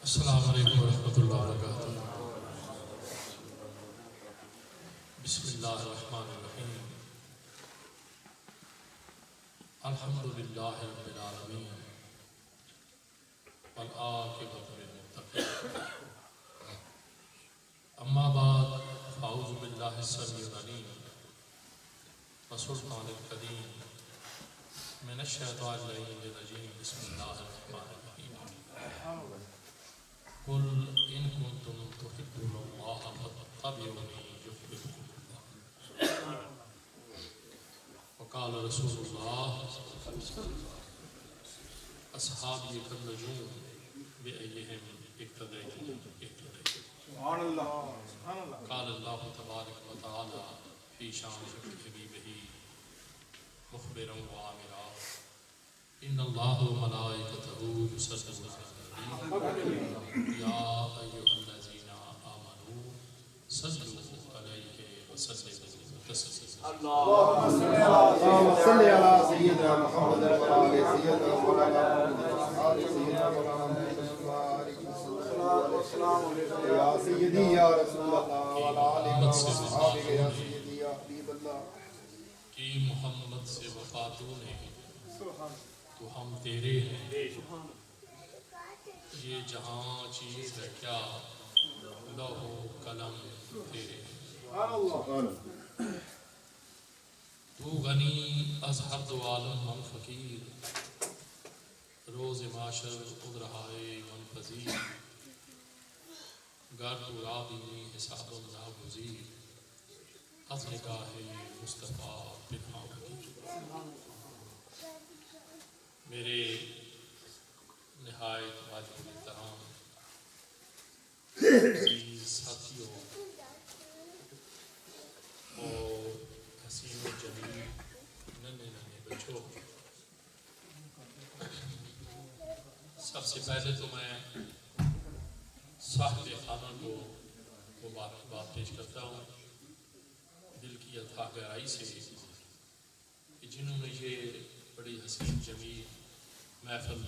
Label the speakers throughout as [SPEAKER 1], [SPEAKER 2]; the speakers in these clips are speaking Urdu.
[SPEAKER 1] السلام علیکم ورحمۃ اللہ وبرکاتہ۔ بسم اللہ الرحمن الرحیم۔ الحمد للہ رب العالمین والعاقبۃ للمتقین، اما بعد فاعوذ باللہ السمیع العلیم وسلطان القدیم من الشیطان اللعین الرجیم۔ بسم اللہ الرحمن الرحیم۔ قل ان کنتم تحبون اللہ فاتبعونی یحببکم اللہ، وقال رسول اللہ اصحابی کالنجوم بأیہم اقتدیتم اہتدیتم۔ قال اللہ تبارک وتعالی فی شان حبیبہ مخبرا وعامرا ان اللہ وملائکتہ یصلون علی النبی یا ایھا الذین آمنوا صلوا علیہ وسلموا تسلیما۔
[SPEAKER 2] اللهم صل على سيدنا محمد وعلى آل سيدنا مولانا محمد وعلى آل سيدنا مولانا محمد يا سيدي يا رسول الله وعلى آله وصحبه يا سيدي يا حبيب الله۔
[SPEAKER 1] کہ محمد سے وفا تو نے تو ہم تیرے ہیں، یہ جہاں چیز ہے کیا لوح و قلم تیرے ہیں۔ تو غنی از ہر دو عالم من فقیر، روز معاشر خود رہائے من پذیر، گر تو راوی حساب ناگزیر، از نگاہ مصطفیٰ پنہاں حقیر۔ میرے نہایت واجب احترام عزیز ساتھیوں اور حسین و جمیل ننھے ننھے بچوں، سب سے پہلے تو میں صاحب خانہ کو مبارکباد پیش کرتا ہوں دل کی اتھاہ گہرائی سے کہ جنہوں نے یہ بڑی حسین جمیل محفل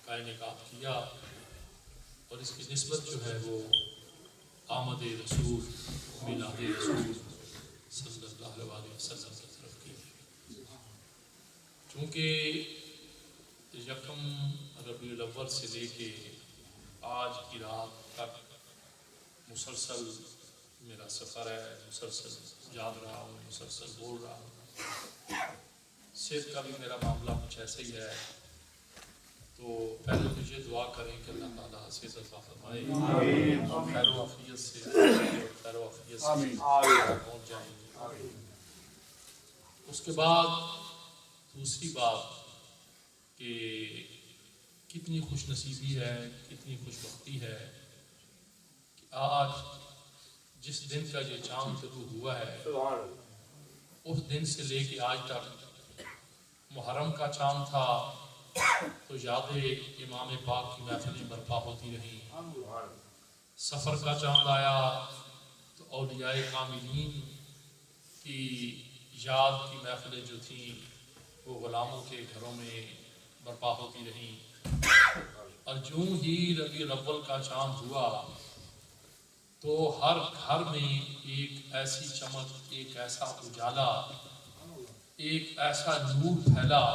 [SPEAKER 1] کا انعقاد کیا، اور اس کی نسبت جو ہے وہ آمد رسول میلاد رسول صلی اللہ علیہ وسلم کی طرف کی، چونکہ یکم ربیع الاول سے لے کے آج کی رات تک مسلسل میرا سفر ہے، مسلسل یاد رہا ہوں، مسلسل بول رہا ہوں۔ صحت کا بھی میرا معاملہ کچھ ایسا ہی ہے، تو پہلے تو یہ دعا کریں کہ اللہ تعالیٰ صحت عطا فرمائے، خیر و عافیت سے پہنچ جائیں گے۔ اس کے بعد دوسری بات کہ کتنی خوش نصیبی ہے، کتنی خوش بختی ہے کہ آج جس دن کا یہ چاند شروع ہوا ہے، اس دن سے لے کے آج تک محرم کا چاند تھا تو یادیں امام پاک کی محفلیں برپا ہوتی رہیں، سفر کا چاند آیا تو اولیاء کاملین کی یاد کی محفلیں جو تھیں وہ غلاموں کے گھروں میں برپا ہوتی رہیں، اور جوں ہی ربیع الاول کا چاند ہوا تو ہر گھر میں ایک ایسی چمک، ایک ایسا اجالا، ایک ایسا نور پھیلا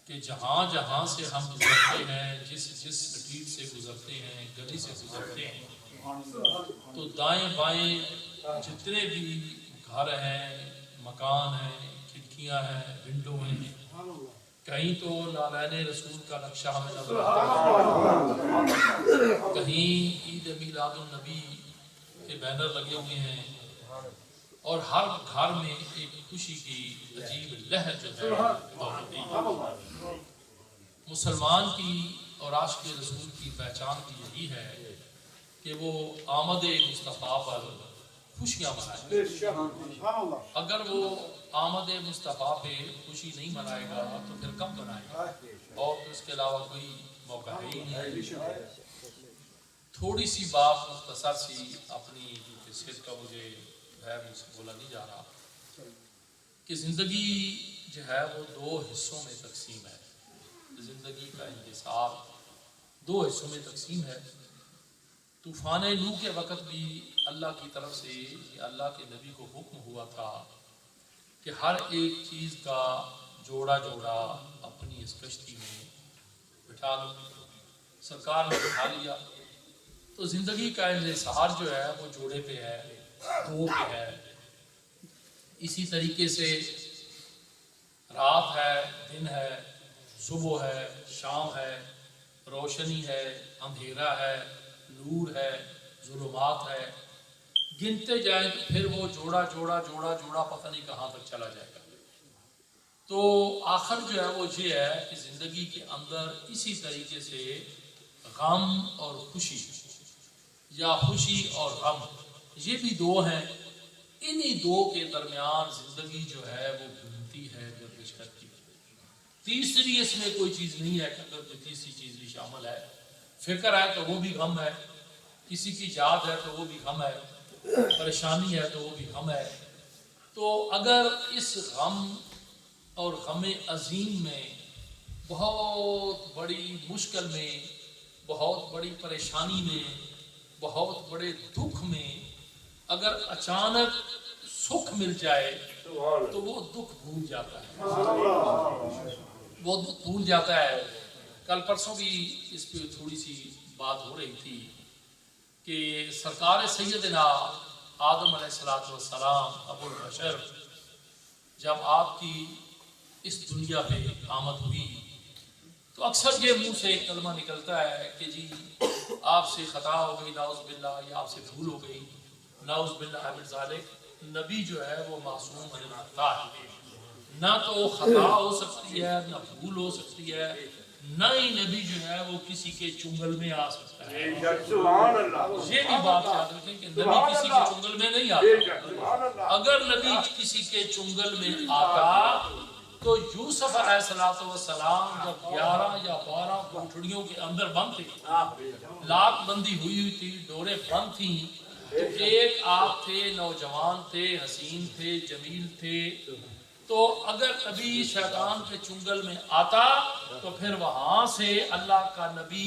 [SPEAKER 1] کہ جہاں جہاں سے ہم گزرتے ہیں، جس جس سٹریٹ سے گزرتے ہیں، گلی سے گزرتے ہیں، تو دائیں بائیں جتنے بھی گھر ہیں، مکان ہیں، کھڑکیاں ہیں، ونڈو ہیں، کہیں تو نالین رسول کا نقشہ ہمیں نظر آتا ہے، کہیں عید میلاد النبی کے بینر لگے ہوئے ہیں، اور ہر گھر میں ایک خوشی کی عجیب لہر جو ہے موجود ہے۔ مسلمان کی اور عاشق رسول کی پہچان بھی یہی ہے کہ وہ آمد مصطفیٰ پر خوشیاں منائے۔ اگر وہ آمد مصطفیٰ پہ خوشی نہیں منائے گا تو پھر کب منائے گا، اور اس کے علاوہ کوئی موقع ہے ہی نہیں۔ تھوڑی سی بات مختصر سی اپنی صحت کا مجھے ہے مجھ سے بولا نہیں جا رہا کہ زندگی جو ہے وہ دو حصوں میں تقسیم ہے۔ زندگی کا انحصار دو حصوں میں تقسیم ہے۔ طوفان نوح کے وقت بھی اللہ کی طرف سے یہ اللہ کے نبی کو حکم ہوا تھا کہ ہر ایک چیز کا جوڑا جوڑا اپنی اس کشتی میں بٹھا دو۔ سرکار نے بٹھا لیا تو زندگی کا انحصار جو ہے وہ جوڑے پہ ہے، دو پہ ہے۔ اسی طریقے سے رات ہے، دن ہے، صبح ہے، شام ہے، روشنی ہے، اندھیرا ہے، نور ہے، ظلمات ہے، گنتے جائیں تو پھر وہ جوڑا جوڑا جوڑا جوڑا پتہ نہیں کہاں تک چلا جائے گا۔ تو آخر جو ہے وہ یہ ہے کہ زندگی کے اندر اسی طریقے سے غم اور خوشی یا خوشی اور غم یہ بھی دو ہیں، انہی دو کے درمیان زندگی جو ہے وہ گھومتی ہے، گردش کرتی ہے۔ تیسری اس میں کوئی چیز نہیں ہے کہ اگر کوئی تیسری چیز بھی شامل ہے۔ فکر ہے تو وہ بھی غم ہے، کسی کی یاد ہے تو وہ بھی غم ہے، پریشانی ہے تو وہ بھی غم ہے۔ تو اگر اس غم اور غم عظیم میں، بہت بڑی مشکل میں، بہت بڑی پریشانی میں، بہت بڑے دکھ میں اگر اچانک سکھ مل جائے تو وہ دکھ بھول جاتا ہے، وہ دکھ بھول جاتا ہے۔ کل پرسوں بھی اس پہ تھوڑی سی بات ہو رہی تھی کہ سرکار سیدنا آدم علیہ السلام ابو البشر جب آپ کی اس دنیا پہ آمد ہوئی تو اکثر یہ منہ سے ایک کلمہ نکلتا ہے کہ جی آپ سے خطا ہو گئی نعوذ باللہ، یا آپ سے بھول ہو گئی نعوذ باللہ من ذالک۔ نبی جو ہے وہ معصوم من الخطا ہے، نہ تو خطا ہو سکتی ہے، نہ بھول ہو سکتی ہے، نہ ہی نبی جو ہے وہ کسی کے چنگل میں آ سکتا ہے۔ یہ بھی بات یاد رکھیں کہ نبی کسی کے چنگل میں نہیں آتا۔ اگر نبی کسی کے چنگل میں آتا تو یوسف علیہ السلام جب 11 یا 12 کوٹھڑیوں کے اندر بند تھے، لاک بندی ہوئی تھی، ڈوریں بند تھیں، تو ایک آپ تھے، نوجوان تھے، حسین تھے، جمیل تھے، تو اگر نبی شیطان کے چنگل میں آتا تو پھر وہاں سے اللہ کا نبی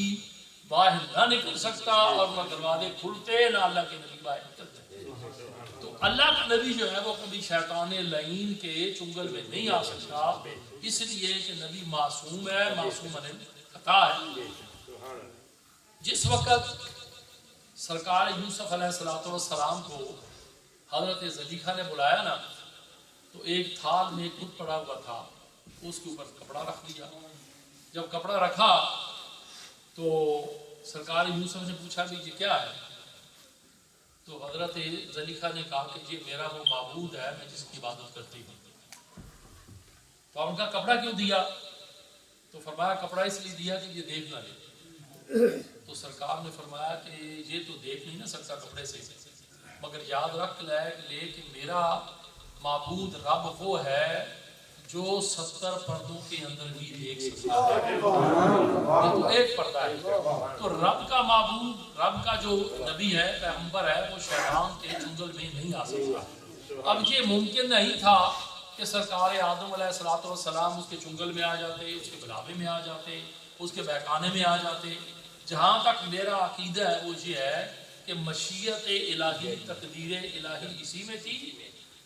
[SPEAKER 1] باہر نہ نکل سکتا اور نہ دروازے کھلتے، نہ اللہ کے نبی باہر نکلتے۔ تو اللہ کا نبی جو ہے وہ کبھی شیطان لعین کے چنگل میں نہیں آ سکتا، اس لیے کہ نبی معصوم ہے، معصوم من الخطا ہے۔ جس وقت سرکار یوسف علیہ السلام کو حضرت زلیخا نے بلایا نا، تو ایک تھال میں خود پڑا ہوا تھا، اس کے اوپر کپڑا رکھ دیا۔ جب کپڑا رکھا تو سرکار یوسف نے پوچھا کہ یہ کیا ہے؟ تو حضرت زلیخا نے کہا کہ یہ میرا وہ معبود ہے، میں جس کی عبادت کرتی ہوں۔ تو آپ ان کا کپڑا کیوں دیا؟ تو فرمایا کپڑا اس لیے دیا کہ یہ دیکھ نہ لے۔ تو سرکار نے فرمایا کہ یہ تو دیکھ نہیں نہ سکتا کپڑے سے، مگر یاد رکھ لے کہ میرا معبود رب وہ ہے جو 70 پردوں کے اندر بھی دیکھ سکتا ہے۔ یہ تو ایک پردہ ہے۔ تو رب کا معبود، رب کا جو نبی ہے، پیغمبر ہے، وہ شیطان کے چنگل میں نہیں آ سکتا۔ اب یہ ممکن نہیں تھا کہ سرکار آدم علیہ السلام اس کے چنگل میں آ جاتے، اس کے بلاوے میں آ جاتے، اس کے بہکانے میں آ جاتے۔ جہاں تک میرا عقیدہ ہے وہ یہ ہے کہ مشیت الہی، تقدیر الہی اسی میں تھی،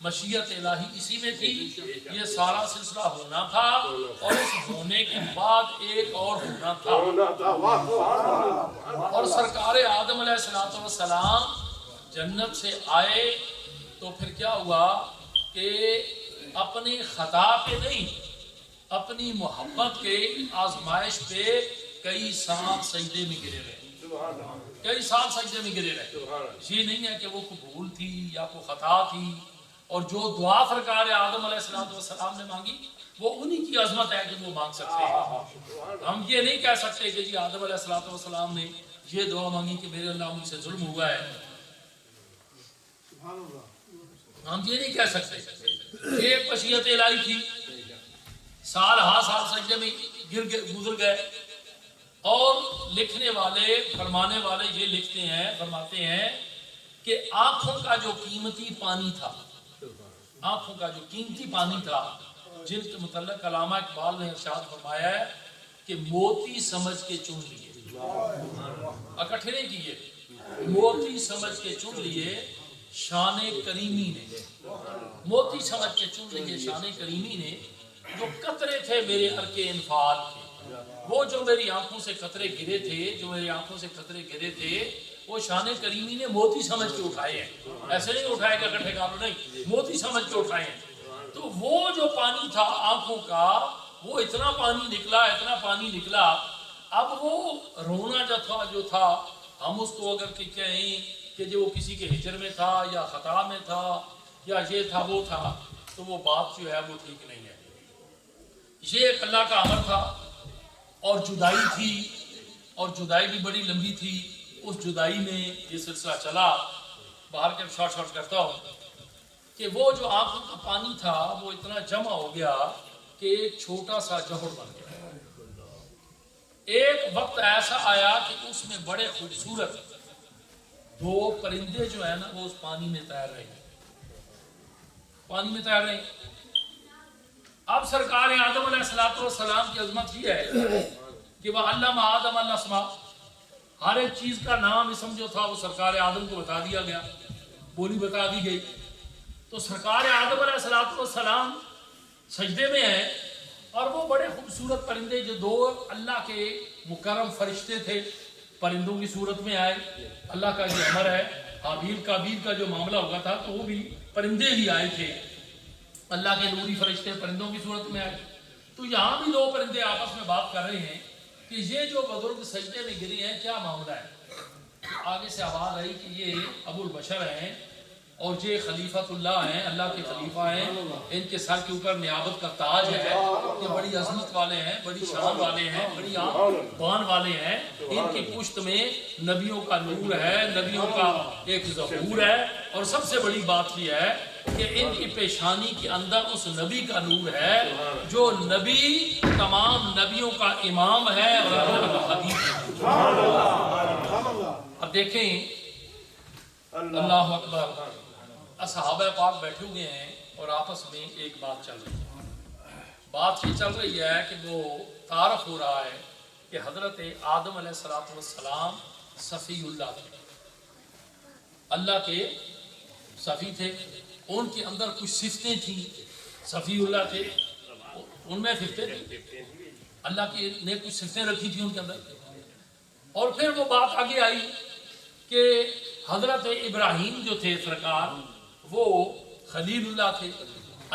[SPEAKER 1] مشیت الہی اسی میں تھی، یہ سارا سلسلہ ہونا تھا، اور اس ہونے کے بعد ایک اور ہونا تھا۔ اور سرکار آدم علیہ السلام جنت سے آئے تو پھر کیا ہوا کہ اپنی خطا پہ نہیں، اپنی محبت کے آزمائش پہ کئی سال سجدے میں گرے رہے، کئی سال سجدے میں گرے رہے۔ یہ نہیں ہے کہ وہ کوئی بھول تھی یا کوئی خطا تھی، اور جو دعا سرکار آدم علیہ السلام نے مانگی وہ انہی کی عظمت ہے کہ وہ مانگ سکتے ہیں۔ ہم یہ نہیں کہہ سکتے کہ جی آدم علیہ السلام نے یہ دعا مانگی کہ میرے اللہ مجھ سے ظلم ہوا ہے، ہم یہ نہیں کہہ سکتے۔ یہ مشیت الہی تھی، سال ہا سال سجدے میں گزر گئے۔ اور لکھنے والے، فرمانے والے یہ لکھتے ہیں، فرماتے ہیں کہ آنکھوں کا جو قیمتی پانی تھا، آنکھوں کا جو قیمتی پانی تھا، جن کے متعلق علامہ اقبال نے ارشاد فرمایا ہے کہ موتی سمجھ کے چن لیے، اکٹھے نہیں کیے، موتی سمجھ کے چن لیے شان کریمی نے، موتی سمجھ کے چن لیے شان کریمی نے، جو قطرے تھے میرے ارک انفال کے، وہ جو میری آنکھوں سے قطرے گرے تھے، جو میری آنکھوں سے قطرے گرے تھے، وہ شان کریمی نے موتی سمجھ کے اٹھائے ہیں، ایسے نہیں اٹھائے گا اکٹھے کاروں، نہیں، موتی سمجھ کے اٹھائے ہیں۔ تو وہ جو پانی تھا آنکھوں کا، وہ اتنا پانی نکلا، اتنا پانی نکلا، اب وہ رونا جو تھا ہم اس کو اگر کہ کہیں کہ جو کسی کے ہجر میں تھا یا خطا میں تھا یا یہ تھا وہ تھا، تو وہ بات جو ہے وہ ٹھیک نہیں ہے۔ یہ ایک اللہ کا امر تھا، اور جدائی تھی، اور جدائی بھی بڑی لمبی تھی۔ اس جدائی میں یہ سلسلہ چلا، باہر کے شارٹ کرتا ہوں کہ وہ جو آنکھوں کا پانی تھا وہ اتنا جمع ہو گیا کہ ایک چھوٹا سا جوہر بن گیا۔ ایک وقت ایسا آیا کہ اس میں بڑے خوبصورت دو پرندے جو ہیں نا وہ اس پانی میں تیر رہے ہیں، پانی میں تیر رہے ہیں۔ اب سرکار آدم علیہ السلام کی عظمت یہ ہے کہ وہ علم آدم الاسماء، ہر ایک چیز کا نام اسم جو تھا وہ سرکار آدم کو بتا دیا گیا، بولی بتا دی گئی۔ تو سرکار آدم علیہ السلام سجدے میں ہیں، اور وہ بڑے خوبصورت پرندے جو دو اللہ کے مکرم فرشتے تھے، پرندوں کی صورت میں آئے۔ اللہ کا یہ امر ہے، حابیل کابیل کا جو معاملہ ہوا تھا تو وہ بھی پرندے ہی آئے تھے، اللہ کے نوری فرشتے پرندوں کی صورت میں آئے۔ تو یہاں بھی دو پرندے آپس میں بات کر رہے ہیں کہ یہ جو بزرگ سجدے میں گرے ہیں کیا معاملہ ہے۔ آگے سے آواز آئی کہ یہ ابو البشر ہیں، اور یہ خلیفۃ اللہ ہیں، اللہ کے خلیفہ ہیں، ان کے سر کے اوپر نیابت کا تاج ہے، یہ بڑی عظمت والے ہیں، بڑی شان والے ہیں، بڑی بان والے ہیں۔ ان کی پشت میں نبیوں کا نور ہے، نبیوں کا ایک ظہور ہے، اور سب سے بڑی بات یہ ہے کہ ان کی پیشانی کے اندر اس نبی کا نور ہے جو نبی تمام نبیوں کا امام ہے اور اللہ کا حبیب ہے۔ اب دیکھیں، اللہ اکبر، صحابہ پاک بیٹھے ہوئے ہیں اور آپس میں ایک بات چل رہی ہے۔ بات یہ چل رہی ہے کہ وہ تعارف ہو رہا ہے کہ حضرت آدم علیہ السلام صفی اللہ تھے، اللہ کے صفی تھے، ان کے اندر کچھ صفتیں تھیں، صفی اللہ تھے، ان میں صفتیں تھیں، اللہ کی نے کچھ صفتیں رکھی تھیں ان کے اندر۔ اور پھر وہ بات آگے آئی کہ حضرت ابراہیم جو تھے سرکار، وہ خلیل اللہ تھے،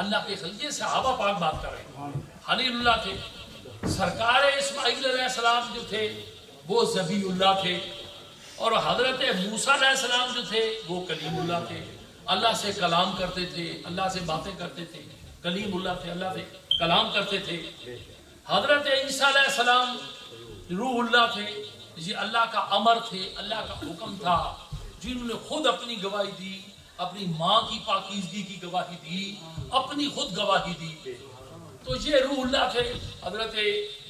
[SPEAKER 1] اللہ کے خلیل، صحابہ پاک بات کر رہے ہیں، خلیل اللہ تھے۔ سرکار اسماعیل علیہ السلام جو تھے وہ ذبیح اللہ تھے، اور حضرت موسیٰ علیہ السلام جو تھے وہ کلیم اللہ تھے، اللہ سے کلام کرتے تھے، اللہ سے باتیں کرتے تھے، کلیم اللہ تھے، اللہ سے کلام کرتے تھے۔ حضرت عیسیٰ علیہ السلام روح اللہ تھے، یہ اللہ کا امر تھے، اللہ کا حکم تھا، جنہوں نے خود اپنی گواہی دی، اپنی ماں کی پاکیزگی کی گواہی دی، اپنی خود گواہی دی۔ تو یہ روح اللہ تھے، حضرت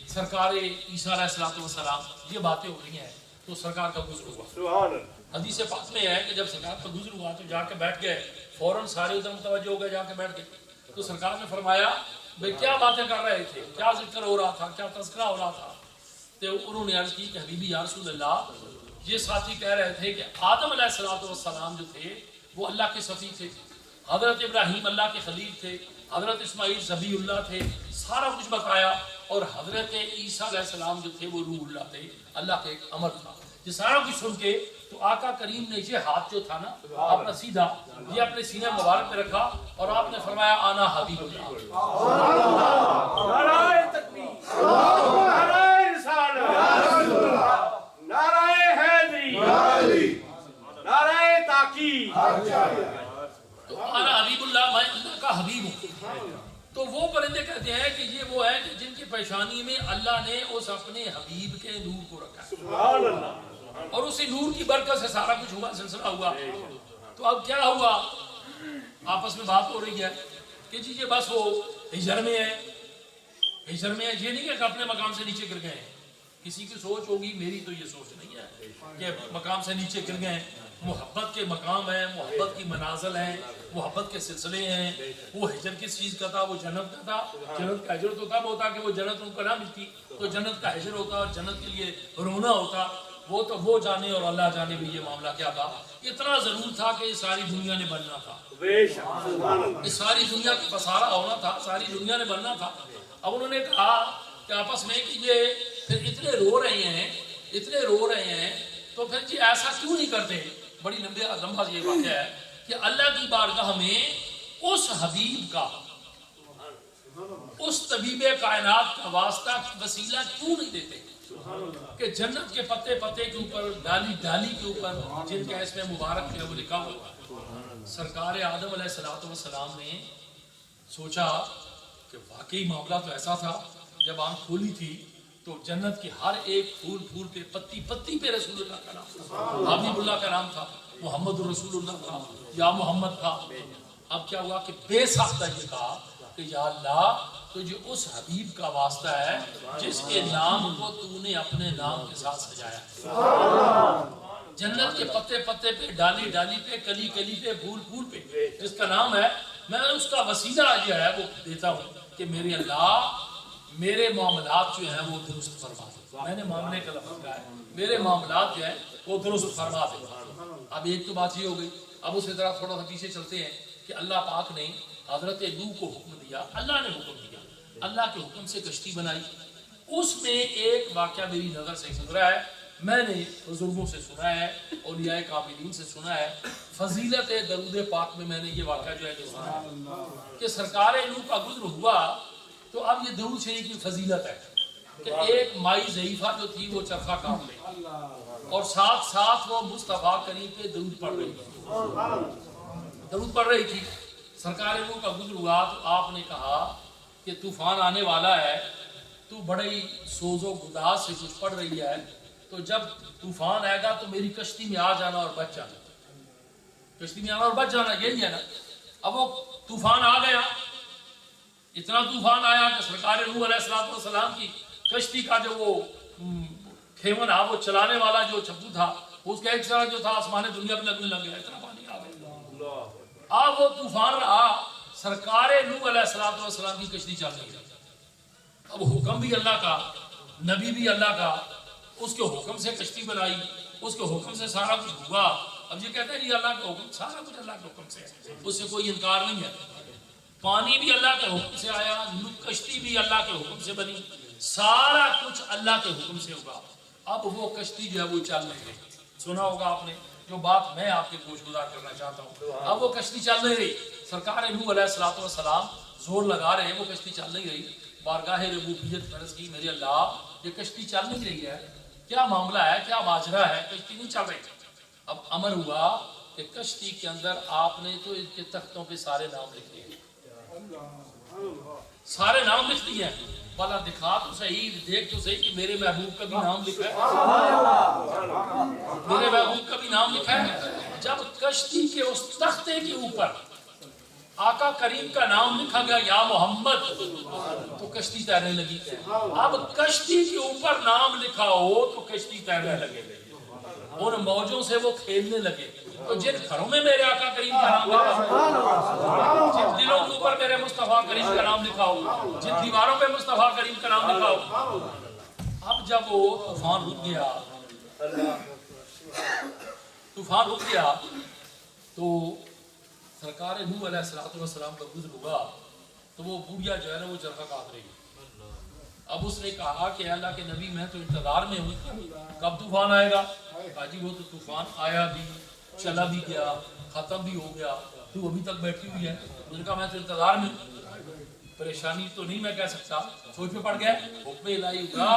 [SPEAKER 1] سرکار عیسیٰ علیہ السلام، یہ باتیں ہو رہی ہیں۔ تو سرکار کا گزر ہوا، حدیث پاک میں ہے کہ جب سرکار کا گزر ہوا تو جا کے بیٹھ گئے، فوراً سارے ادھر متوجہ ہو گئے، جا کے بیٹھ گئے۔ تو سرکار نے فرمایا بھئی کیا باتیں کر رہے تھے، کیا ذکر ہو رہا تھا، کیا تذکرہ ہو رہا تھا؟ تو انہوں نے عرض کی کہ حبیبی یا رسول اللہ، یہ ساتھی کہہ رہے تھے کہ آدم علیہ السلام جو تھے وہ اللہ کے صفی تھے، حضرت ابراہیم اللہ کے خلیل تھے، حضرت اسماعیل ذبیح اللہ تھے، سارا کچھ بتایا، اور حضرت عیسیٰ علیہ السلام جو تھے وہ روح اللہ تھے، اللہ کا ایک امر تھا۔ یہ سارا کچھ سن کے تو آقا کریم نے یہ ہاتھ جو تھا نا اپنا سیدھا یہ اپنے سینے مبارک میں رکھا، اور آپ نے فرمایا آنا حبیب اللہ،
[SPEAKER 3] نعرہ تکبیر، نعرہ رسالت، نعرہ حیدری، نعرہ تاکید،
[SPEAKER 1] تو آنا حبیب اللہ، میں اللہ کا حبیب ہوں۔ تو وہ پرندے کہتے ہیں کہ یہ وہ ہے کہ جن کی پیشانی میں اللہ نے اس اپنے حبیب کے نور کو رکھا ہے،
[SPEAKER 3] سبحان اللہ،
[SPEAKER 1] اور اسی نور کی برکت سے سارا کچھ ہوا، سلسلہ ہوا۔ تو اب کیا ہوا، آپس میں بات ہو رہی ہے کہ جی یہ بس وہ ہجر میں ہے، ہجر میں ہے، یہ نہیں کہ اپنے مقام سے نیچے گر گئے ہیں، کسی کی سوچ ہوگی، میری تو یہ سوچ نہیں ہے کہ مقام سے نیچے گر گئے. محبت کے مقام ہیں، محبت کی منازل ہیں، محبت کے سلسلے ہیں. وہ ہجر کس چیز کا تھا؟ وہ جنت کا تھا. جنت کا ہجر تو تب ہوتا کہ وہ جنت ان کو نہ ملتی، تو جنت کا ہجر ہوتا اور جنت کے لیے رونا ہوتا. وہ تو وہ جانے اور اللہ جانے بھی یہ معاملہ کیا تھا. اتنا ضرور تھا کہ یہ ساری دنیا نے بننا تھا، یہ ساری دنیا کا پسارا ہونا تھا، ساری دنیا نے بننا تھا. اب انہوں نے کہا کہ آپس میں کہ یہ پھر اتنے رو رہے ہیں، اتنے رو رہے ہیں، تو پھر جی ایسا کیوں نہیں کرتے؟ بڑی لمبا یہ واقعہ ہے کہ اللہ کی بارگاہ میں اس حبیب کا، اس طبیب کائنات کا واسطہ وسیلہ کیوں نہیں دیتے کہ جنت کے پتے پتے کے اوپر، ڈالی ڈالی کے اوپر جن کا اس میں مبارک ہے وہ لکھا ہوا ہے. سرکار آدم علیہ السلام نے سوچا کہ واقعی معاملہ تو ایسا تھا. جب آنکھ کھولی تھی تو جنت کے ہر ایک پھول پھول پہ، پتی پتی پہ رسول اللہ کا نام تھا، حبیب اللہ کا نام تھا، محمد رسول اللہ تھا، یا محمد تھا. اب کیا ہوا کہ بے ساختہ یہ کہا کہ یا اللہ تجھے اس حبیب کا واسطہ ہے جس کے نام کو تو نے اپنے نام کے ساتھ سجایا. جنت کے پتے پتے پہ، ڈالی ڈالی پہ، کلی کلی پہ، پھول پھول پہ جس کا نام ہے، میں اس کا وسیلہ جو ہے وہ دیتا ہوں کہ میرے اللہ میرے معاملات جو ہیں وہ درست فرما دے. میں نے معاملے کا لفظ کہا ہے، میرے معاملات جو ہیں وہ درست فرما دے. اب ایک تو بات یہ ہو گئی. اب اسی طرح تھوڑا سا پیچھے چلتے ہیں کہ اللہ پاک نے حضرت نوح کو حکم دیا، اللہ نے حکم دیا، اللہ کے حکم سے کشتی بنائی. اس میں ایک واقعہ میری نظر سے گزرا ہے، میں نے بزرگوں سے سنا ہے، اولیاء کاملین سے سنا ہے. فضیلت درود پاک میں میں نے یہ واقعہ جو ہے جو سنا ہے کہ سرکار نوح کا گزر ہوا. تو اب یہ درود شریف کی فضیلت ہے کہ ایک مائی ضعیفہ جو تھی وہ چرخہ کام لے اور ساتھ ساتھ وہ مصطفیٰ کریم پہ درود پڑھ رہی تھی، درود پڑھ رہی تھی. سرکار نوح کا گزر ہوا تو آپ نے کہا کہ طوفان آنے والا ہے، تو بڑے ہی سوز و گداز سے کچھ پڑھ رہی ہے، تو جب طوفان آئے گا تو میری کشتی میں آ جانا اور بچ جانا، کشتی میں آنا اور بچ جانا، یہی ہے نا. اب وہ طوفان آ گیا، اتنا طوفان آیا کہ سرکار نوح علیہ السلام کی کشتی کا جو وہ کھیون وہ چلانے والا جو چپو تھا، اس کا ایک طرح جو تھا آسمان دنیا پہ لگنے لگ گیا، اتنا پانی آ گیا. اب وہ طوفان رہا، سرکار نوح علیہ السلام کی کشتی چل رہی ہے. اب حکم بھی اللہ کا، نبی بھی اللہ کا، اس کے حکم سے کشتی بنائی، اس کے حکم سے سارا کچھ ہوا. اب یہ کہتے ہیں جی اللہ کے حکم، سارا کچھ اللہ کے حکم سے ہے، اس سے کوئی انکار نہیں ہے. پانی بھی اللہ کے حکم سے آیا، کشتی بھی اللہ کے حکم سے بنی، سارا کچھ اللہ کے حکم سے ہوگا. اب وہ کشتی جو ہے وہ چل نہیں رہی. سنا ہوگا آپ نے جو بات میں آپ کے گوش گزار کرنا چاہتا ہوں. اب وہ کشتی چل نہیں رہی، سرکار نوح علیہ السلام زور لگا رہے ہیں، وہ کشتی چل نہیں رہی. بارگاہ ربوبیت فرض کی، میرے اللہ یہ کشتی چل نہیں رہی ہے، کیا معاملہ ہے، کیا ماجرا ہے، کشتی نہیں چل رہی. اب امر ہوا کہ کشتی کے اندر آپ نے تو اس کے تختوں پہ سارے نام لکھ دیے، سارے نام لکھ دیے. والا دکھا تو صحیح، دیکھ تو صحیح کہ میرے محبوب کا بھی نام لکھا ہے، میرے محبوب کا بھی نام لکھا ہے. جب کشتی کے اس تختے کے اوپر آقا کریم کا نام لکھا گیا یا محمد، تو کشتی تیرنے لگی. اب کشتی کے اوپر نام لکھا ہو تو کشتی تیرنے لگے، ان موجوں سے وہ کھیلنے لگے. تو جن گھروں میں میرے آقا کریم کا نام لکھا ہو، جن دلوں کے اوپر میرے مصطفیٰ کریم کا نام لکھا ہو، جن دیواروں پہ مصطفیٰ کریم کا نام لکھا ہو. اب جب وہ طوفان رک گیا، طوفان رک گیا تو سرکار نوح علیہ السلام کا گزر ہوا تو وہ بوڑھیا جو ہے نا وہ چرخہ کاٹ رہی. اب اس نے کہا کہ اللہ کے نبی میں تو انتظار میں ہوں، کب طوفان آئے گا؟ کہا جی وہ تو طوفان آیا بھی، چلا بھی گیا، ختم بھی ہو گیا، تو ابھی تک بیٹھی ہوئی ہے. ان کا میں تو انتظار میں ہوں. پریشانی تو نہیں میں کہہ سکتا، سوچ میں پڑ گئے. حکم الہی ہوا،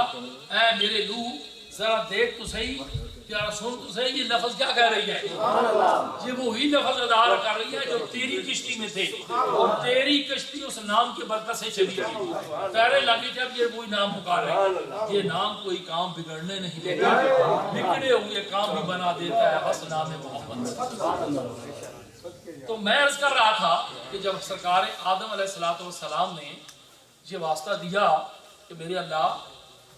[SPEAKER 1] اے میرے نوح ذرا دیکھ تو صحیح، کیا سن تو صحیح یہ لفظ کیا کہہ رہی ہے. یہ وہی لفظ ادا کر رہی ہے جو تیری کشتی میں تھے، اور تیری کشتی اس نام کے برکت سے چلی تھی. تیرے لگی جب یہ وہی نام پکار رہے ہیں. یہ نام کوئی کام بگڑنے نہیں دیتا، بگڑے ہوئے کام بھی بنا دیتا ہے، بس نام محمد. تو میں عرض کر رہا تھا کہ جب سرکار آدم علیہ السلام نے یہ واسطہ دیا کہ میرے اللہ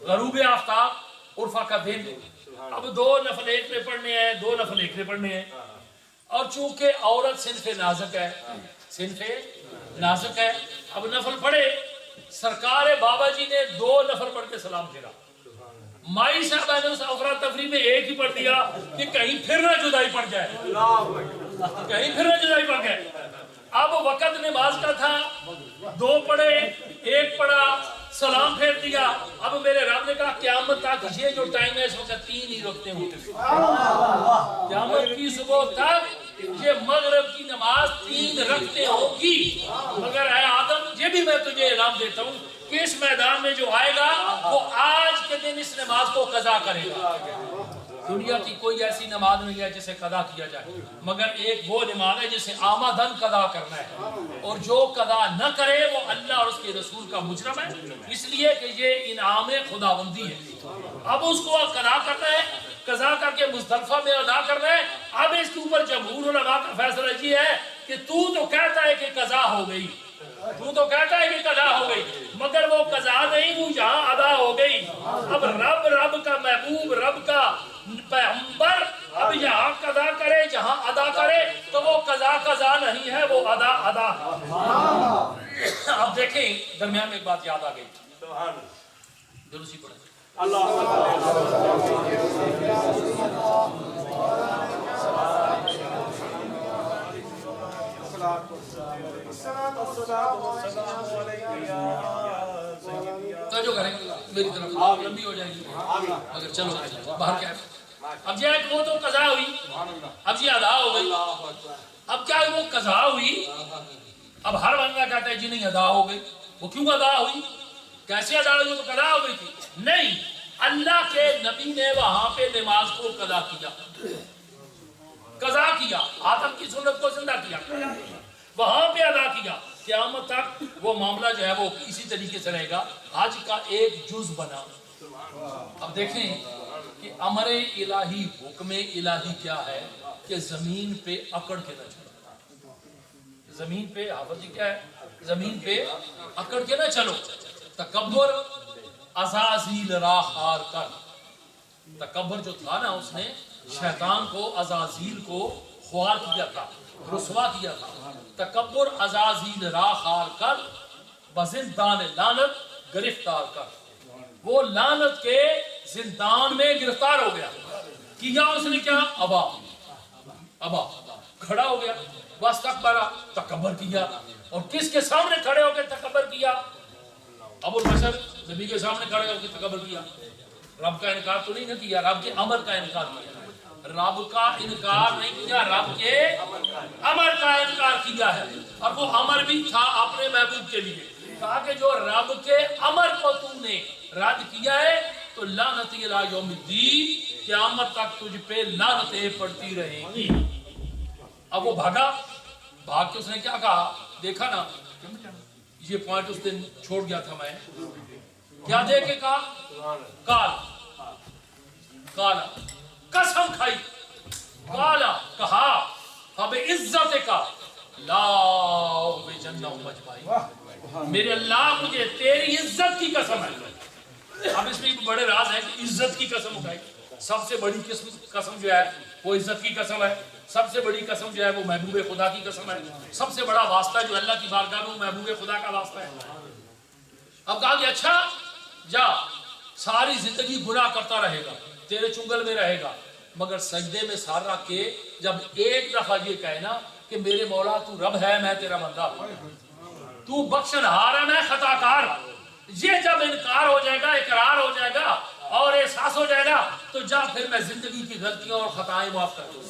[SPEAKER 1] غروب آفتاب عرفہ کا دن، اب 2 نفل ایک نے پڑھنے ہیں، 2 نفل ایک نے پڑھنے ہیں، اور چونکہ عورت صنف نازک ہے، صنف نازک ہے، اب نفل پڑھے، سرکار بابا جی نے 2 نفل پڑھ کے سلام پھیرا، مائی صاحبہ نے اس افراتفری میں ایک ہی پڑھ دیا کہ کہیں پھر نہ جدائی پڑ جائے، کہیں پھر نہ جدائی پڑ جائے۔ اب وقت نماز کا تھا، 2 پڑھے، 1 پڑھا، سلام پھیر دیا۔ اب میرے رب نے کہا قیامت تک یہ جو ٹائم ہے اس وقت 3 ہی رکھتے ہوں، قیامت کی صبح تک یہ مغرب کی نماز 3 رکھتے ہوگی، مگر اے آدم یہ بھی میں تجھے انعام دیتا ہوں کہ اس میدان میں جو آئے گا وہ آج کے دن اس نماز کو قضا کرے گا۔ دنیا کی کوئی ایسی نماز نہیں ہے جسے قضا کیا جائے، مگر ایک وہ نماز ہے جسے آمدن قضا کرنا ہے، اور جو قضا نہ کرے وہ اللہ اور اس کے رسول کا مجرم ہے، اس لیے کہ یہ انعام خداوندی ہے۔ اب اس کو قضا کرنا ہے، قضا کر کے مزدلفہ میں ادا کرنا ہے۔ اب اس کے اوپر جمہور علماء کا فیصلہ یہ ہے کہ تو کہتا ہے کہ قضا ہو گئی، تو کہتا ہے کہ قضا ہو گئی، مگر وہ قضا نہیں، وہ یہاں ادا ہو گئی۔ اب رب کا محبوب، رب کا پیغمبر اب یہاں قضا کرے، جہاں ادا کرے، تو وہ قضا نہیں ہے، وہ ادا۔ اب دیکھیں درمیان میں ایک بات یاد آ گئی، درستی پڑھیں توجہ کریں میری طرف، لمبی ہو جائے گی مگر چلو باہر کیا ہے۔ اب یہ ہے کہ وہ تو قضا ہوئی، اب یہ ادا ہو گئی۔ اب کیا وہ قضا ہوئی، اب ہر بندہ کہتا ہے جی نہیں ادا ہو گئی، وہ کیوں ادا ہوئی، کیسے ادا ہوئی، وہ تو قضا ہو گئی تھی۔ نہیں، اللہ کے نبی نے وہاں پہ نماز کو قضا کیا، آدم کی سنت کو زندہ کیا، وہاں پہ ادا کیا۔ قیامت تک وہ معاملہ جو ہے وہ اسی طریقے سے رہے گا، آج کا ایک جز بنا۔ اب دیکھیں کہ امر الہی، حکم الہی کیا ہے کہ زمین پہ اکڑ کے نہ چلو، زمین پہ حافظ جی کیا ہے، زمین پہ اکڑ کے نہ چلو۔ تکبر عزازیل را خار کر، تکبر جو تھا نا اس نے شیطان کو، عزازیل کو خوار کیا تھا، رسوا کیا تھا۔ تکبر عزازیل را خار کر، بزندان لعنت گرفتار کر، وہ لعنت کے زندان میں گرفتار ہو گیا۔ کیا اس نے کیا، ابا کھڑا ہو گیا، واستکبر، تکبر کیا، اور کس کے سامنے کھڑے ہو کے تکبر کیا، ابو البشر نبی کے سامنے کھڑے ہو کے تکبر کیا۔ رب کا انکار تو نہیں نہ کیا، رب کے امر کا انکار کیا، رب کا انکار نہیں کیا، رب کے امر کا انکار کیا ہے، اور وہ امر بھی تھا اپنے محبوب کے لیے۔ کہا کہ جو رب کے امر کو تم نے رد کیا ہے تو لعنت الی یوم الدین، قیامت تک تجھ پہ لعنتیں پڑتی رہیں گی۔ اب وہ بھاگا، بھاگ کے اس نے کیا کہا، دیکھا نا یہ پوائنٹ اس دن چھوڑ گیا تھا میں، کیا دے کے کہا، کالا قسم کھائی، کالا کہا فبعزت کا لا بجنہ مجمعین، میرے اللہ مجھے تیری عزت کی قسم ہے۔ اب اس میں بڑے راز ہے کہ عزت کی قسم اٹھائی، سب سے بڑی قسم جو ہے وہ عزت کی قسم ہے، سب سے بڑی قسم جو ہے وہ محبوب خدا کی قسم ہے، سب سے بڑا واسطہ جو اللہ کی بارگاہ میں محبوب خدا کا واسطہ ہے۔ اب کہا کہ اچھا جا ساری زندگی گناہ کرتا رہے گا، تیرے چنگل میں رہے گا، مگر سجدے میں سار رکھ کے جب ایک دفعہ یہ کہے نا کہ میرے مولا تو رب ہے، میں تیرا بندہ، تو بخشنہار ہے، میں خطا کار، یہ جب انکار ہو جائے گا، اقرار ہو جائے گا اور احساس ہو جائے گا تو جا پھر میں زندگی کی غلطیاں اور خطائیں معاف کر دوں گا۔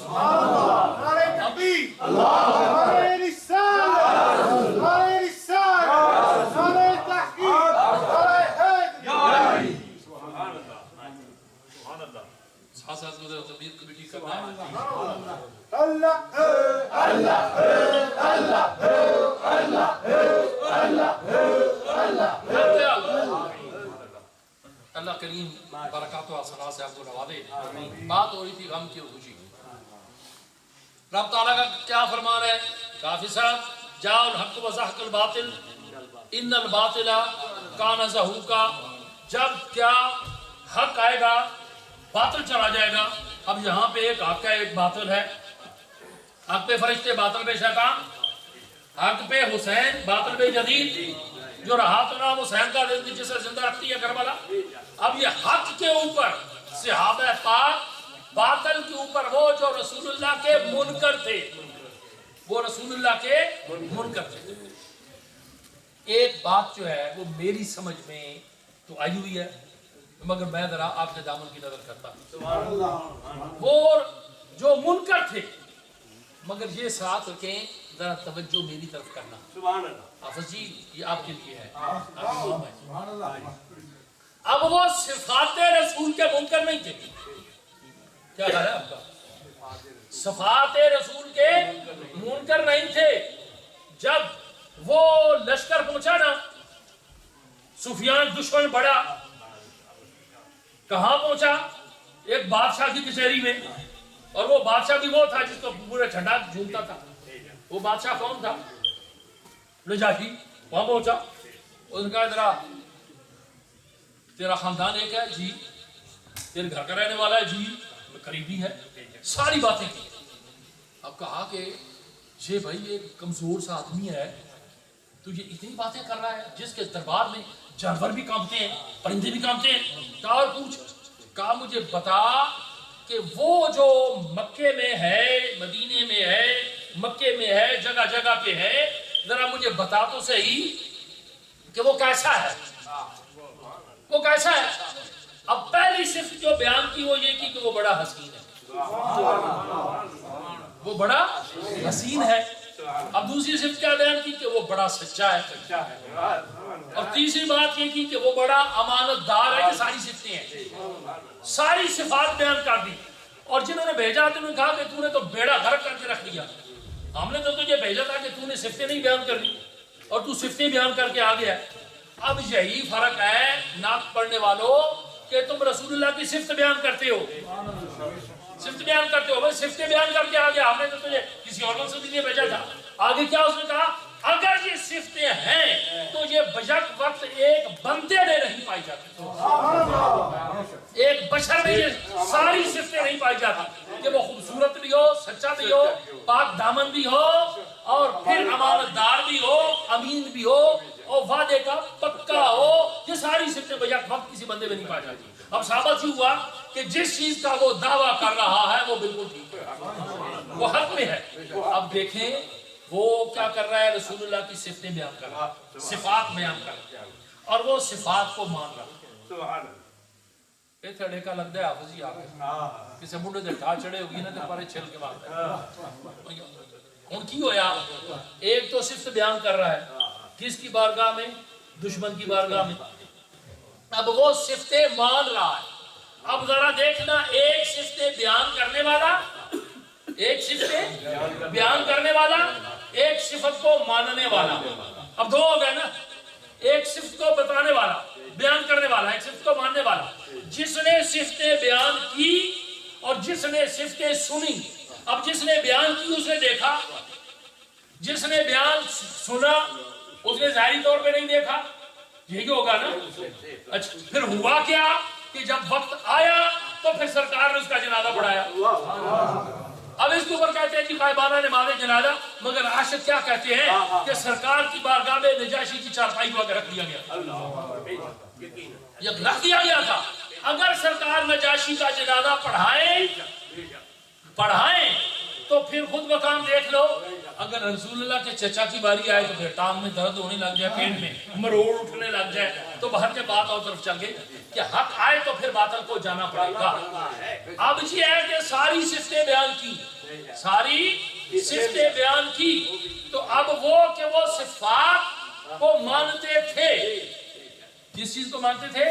[SPEAKER 1] طبیعت کو بھی ٹھیک کرنا ہے۔ اللہ کریم برکات و حسنات سے آپ کو نوازے۔ بات ہو رہی تھی غم کی اور خوشی کی۔ رب تعالیٰ کا کیا فرمان ہے، کافی صاحب جاء الحق و زحق الباطل ان الباطل کان زہوقا، جب کیا حق آئے گا باطل چلا جائے گا. اب یہاں پہ ایک حق ہے ایک باطل ہے. حق پہ فرشتے باطل پہ شیطان. حق پہ حسین باطل پہ جدید جو رہا تو نام حسین کا جسے زندہ رکھتی ہے کربلا. اب یہ حق کے اوپر صحابہ پاک, باطل کے اوپر وہ جو رسول اللہ کے منکر تھے, وہ رسول اللہ کے منکر تھے. ایک بات جو ہے وہ میری سمجھ میں تو آئی ہوئی ہے مگر میں ذرا آپ کے دامن کی نظر کرتا ہوں. وہ جو منکر تھے مگر یہ ساتھ رکھیں ذرا توجہ میری طرف کرنا. حافظ جی یہ آپ کے لیے ہے. اب وہ صفات رسول کے منکر نہیں تھے. کیا خیال ہے آپ کا؟ صفات رسول کے منکر نہیں تھے. جب وہ لشکر پہنچا نا, سفیان دشمن بڑا کہاں پہنچا؟ ایک بادشاہ کی کچہری میں. اور وہ بادشاہ بھی وہ تھا جس کو پورا جھنڈا جھومتا تھا. وہ بادشاہ کون تھا؟ نجاشی. وہاں پہنچا, اس نے کہا ذرا تیرا خاندان ایک ہے جی, تیرے گھر کا رہنے والا ہے جی, قریبی ہے, ساری باتیں کی. اب کہا کہ یہ بھائی ایک کمزور سا آدمی ہے تو یہ اتنی باتیں کر رہا ہے جس کے دربار میں جانور بھی کانپتے ہیں, پرندے بھی کانپتے ہیں. کہا اور پوچھ. کہا مجھے بتا کہ وہ جو مکے میں ہے, مدینے میں ہے, مکے میں ہے, جگہ جگہ پہ ہے, ذرا مجھے بتا تو صحیح کہ وہ کیسا ہے, وہ کیسا ہے. اب پہلی صفت جو بیان کی وہ یہ کی کہ وہ بڑا حسین ہے, وہ بڑا حسین ہے. اب دوسری صفت کیا بیان کی کہ وہ بڑا سچا ہے. اور تیسری بات یہ کی کہ وہ بڑا امانت دار ہے. یہ ساری صفتیں ہیں, ساری صفات بیان کر دی. اور جنہوں نے بھیجا تو انہوں نے کہا کہ تو نے تو بیڑا غرق کر کے رکھ دیا. ہم نے تو تجھے بھیجا تھا کہ تو نے صفتیں نہیں بیان کر دی اور تو صفتیں بیان کر کے آ گیا. اب یہی فرق ہے نعت پڑھنے والوں کہ تم رسول اللہ کی صفت بیان کرتے ہو, صفت بیان کرتے ہو. بھائی صفتیں بیان کر کے آ گیا, ہم نے تو تجھے کسی اور مقصد کے لیے بھیجا تھا. آگے کیا اس نے کہا, اگر یہ صفتیں ہیں تو یہ بجک وقت ایک بندے میں نہیں پائی جاتی, ایک بشر میں یہ ساری صفتیں نہیں پائی جاتی کہ وہ خوبصورت بھی ہو, سچا بھی ہو, پاک دامن بھی ہو, اور پھر امانت دار بھی ہو, امین بھی ہو, اور وعدے کا پکا ہو. یہ ساری صفتیں بجک وقت کسی بندے میں نہیں پائی جاتی. اب ثابت ہی ہوا کہ جس چیز کا وہ دعویٰ کر رہا ہے وہ بالکل ٹھیک ہے, وہ حق میں ہے. اب دیکھیں وہ کیا کر رہا ہے, رسول اللہ کی صفتیں بیان کر رہا ہے, صفات بیان کر رہا ہے, اور وہ صفات کو مان رہا ہے. یہ تھڑے کا لگتا ہے حافظ جی آپ کسی منڈے دے ٹھا چڑھے ہوگی نا تو پارے چھل کے بعد ان کی ہویا. ایک تو صفت بیان کر رہا ہے کس کی بارگاہ میں, دشمن کی بارگاہ میں. اب وہ صفتیں مان رہا ہے. اب ذرا دیکھنا, ایک صفتیں بیان کرنے والا, ایک صفت بیان کرنے والا, ایک صفت کو ماننے والا. اب دو ہو گئے نا, ایک صفت کو بتانے والا, بیان کرنے والا, ایک صفت کو ماننے والا. جس نے صفتیں بیان کی اور جس نے صفتیں سنی. اب جس نے بیان کی اس نے دیکھا, جس نے بیان سنا اس نے ظاہری طور پہ نہیں دیکھا. یہی ہوگا نا. اچھا پھر ہوا کیا کہ جب وقت آیا تو پھر سرکار نے اس کا جنازہ پڑھایا. اب اس کے اوپر کہتے ہیں کہ غائبانہ نماز جنازہ, مگر عاشق کیا کہتے ہیں کہ سرکار کی بارگاہ میں نجاشی کی چارپائی کو رکھ دیا گیا. یہ رکھ دیا گیا تھا. اگر سرکار نجاشی کا جنازہ پڑھائیں تو پھر خود مقام دیکھ لو. اگر رسول اللہ کے چچا کی باری آئے تو پھر ٹانگ میں درد ہونے لگ جائے, پیٹ میں مروڑ اٹھنے لگ جائے, تو باہر کے بات اور طرف چل گئے کہ حق آئے تو پھر باطل کو جانا پڑے گا. اب یہ ہے کہ ساری صفتیں بیان کی, ساری صفتیں بیان کی. تو اب وہ کہ وہ صفات کو مانتے تھے. کس چیز کو مانتے تھے؟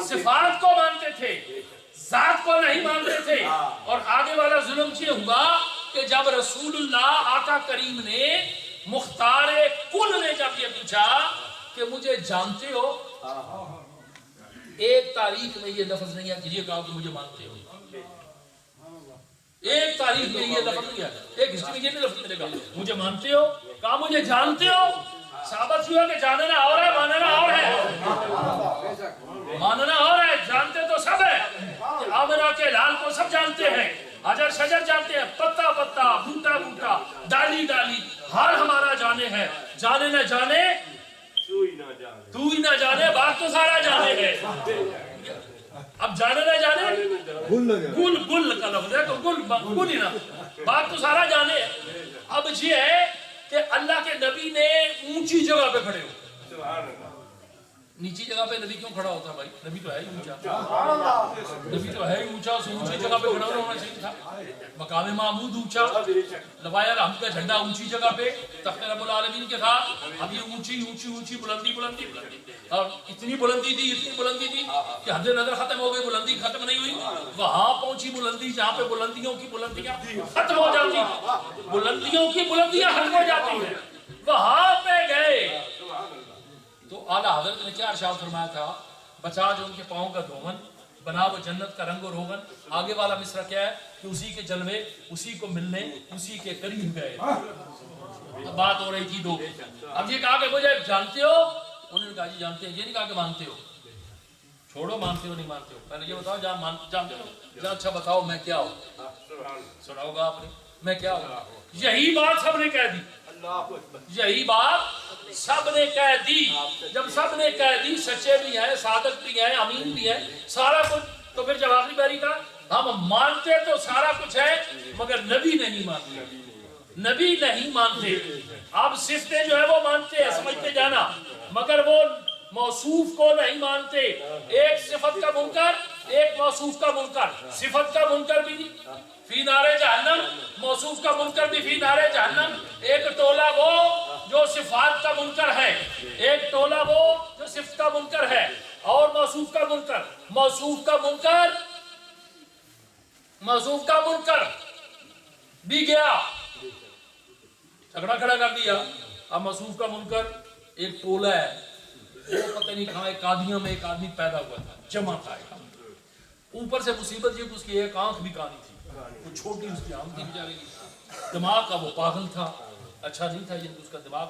[SPEAKER 1] صفات کو مانتے تھے, ذات کو نہیں مانتے تھے. اور آگے والا ظلم یہ ہوا کہ جب رسول اللہ آقا کریم نے مختار کل نے جب یہ پوچھا کہ مجھے جانتے ہو, ایک تاریخ میں یہ لفظ نہیں ہے کہ یہ کہا کہ مجھے مانتے ہو. ایک تاریخ میں یہ لفظ نہیں ہے, ایک ہسٹری میں یہ نہیں لفظ ملے گا مجھے مانتے ہو, کہا مجھے جانتے ہو. ثابت ہوا کہ جاننا اور ہے, ماننا اور ہے. ماننا ہو رہا ہے، جانتے تو سب ہے کہ آمنہ کے لال کو سب جانتے ہیں، حجر شجر جانتے ہیں، پتا پتا، بوٹا بوٹا، ڈالی ڈالی، ہر ہمارا جانے ہے، جانے نہ جانے تو ہی نہ جانے، بات تو سارا جانے ہے۔ اب جانے نہ جانے گل گل کا لفظ ہے، تو گل ہی نہ، بات تو سارا جانے ہے۔ اب یہ ہے کہ اللہ کے نبی نے اونچی جگہ پہ کھڑے ہو، نیچی جگہ پہ نبی کیوں کھڑا ہوتا ہے بھائی؟ نبی تو ہے ہی اونچا، نبی تو ہے ہی اونچا، اس اونچی جگہ پہ کھڑا ہونا چاہیے تھا۔ مقام محمود اونچا، لوائے الحمد کا جھنڈا اونچی جگہ پہ تخت رب العالمین کے تھا، اب یہ اونچی اونچی اونچی بلندی بلندی بلندی، اور اتنی بلندی تھی کہ حد نظر ختم ہو گئی، بلندی ختم نہیں ہوئی، وہاں پہنچی بلندی جہاں پہ بلندیوں کی بلندیاں ختم ہو جاتی، بلندیوں کی بلندیاں ختم ہو جاتی ہیں، وہاں پہ گئے تو اعلیٰ حضرت نے کیا ارشاد فرمایا تھا؟ بچا جو ان کے پاؤں کا دھون، بنا وہ جنت کا رنگ و روغن۔ آگے والا مصرع کیا ہے کہ اسی کے جلوے، اسی کو ملنے، اسی کے قریب گئے۔ بات ہو رہی تھی دو، اب یہ کہا کہ مجھے جانتے ہو؟ انہوں نے کہا جی جانتے ہیں۔ یہ نہیں کہا کہ مانتے ہو، چھوڑو مانتے ہو نہیں مانتے ہو، پہلے یہ بتاؤ جہاں جانتے ہو، اچھا بتاؤ میں کیا ہوں؟ سنا ہوگا آپ نے، میں کیا ہوں؟ یہی بات سب نے کہہ دی، یہی بات سب نے کہہ دی۔ جب سب نے کہہ دی، سچے بھی ہیں، صادق بھی ہیں، امین بھی ہیں، سارا کچھ، تو پھر جب آخری باری کا ہم مانتے تو سارا کچھ ہے مگر نبی نہیں مانتے، نبی نہیں مانتے۔ اب صفتیں جو ہے وہ مانتے ہیں، سمجھتے جانا، مگر وہ موصوف کو نہیں مانتے۔ ایک صفت کا منکر، ایک موصوف کا منکر، صفت کا منکر بھی فی نار جہنم، موصوف کا منکر بھی فی نار جہنم۔ ایک ٹولہ وہ جو صفات کا منکر ہے، ایک ٹولہ وہ جو صفت کا منکر ہے، اور موصوف کا منکر، موصوف کا منکر، موصوف کا منکر بھی گیا، جھگڑا کھڑا کر دیا۔ اب موصوف کا منکر ایک ٹولہ ہے، وہ پتہ نہیں کہاں، ایک قادیوں میں ایک آدمی پیدا ہوا تھا، جمع تھا ایک آدمی، اوپر سے مصیبت یہ کہ اس کی ایک آنکھ بھی کانی تھی، وہ چھوٹی اس کی آنکھ تھی بیچارے کی، دماغ کا وہ پاگل تھا، اچھا نہیں تھا، یہ اس کا دماغ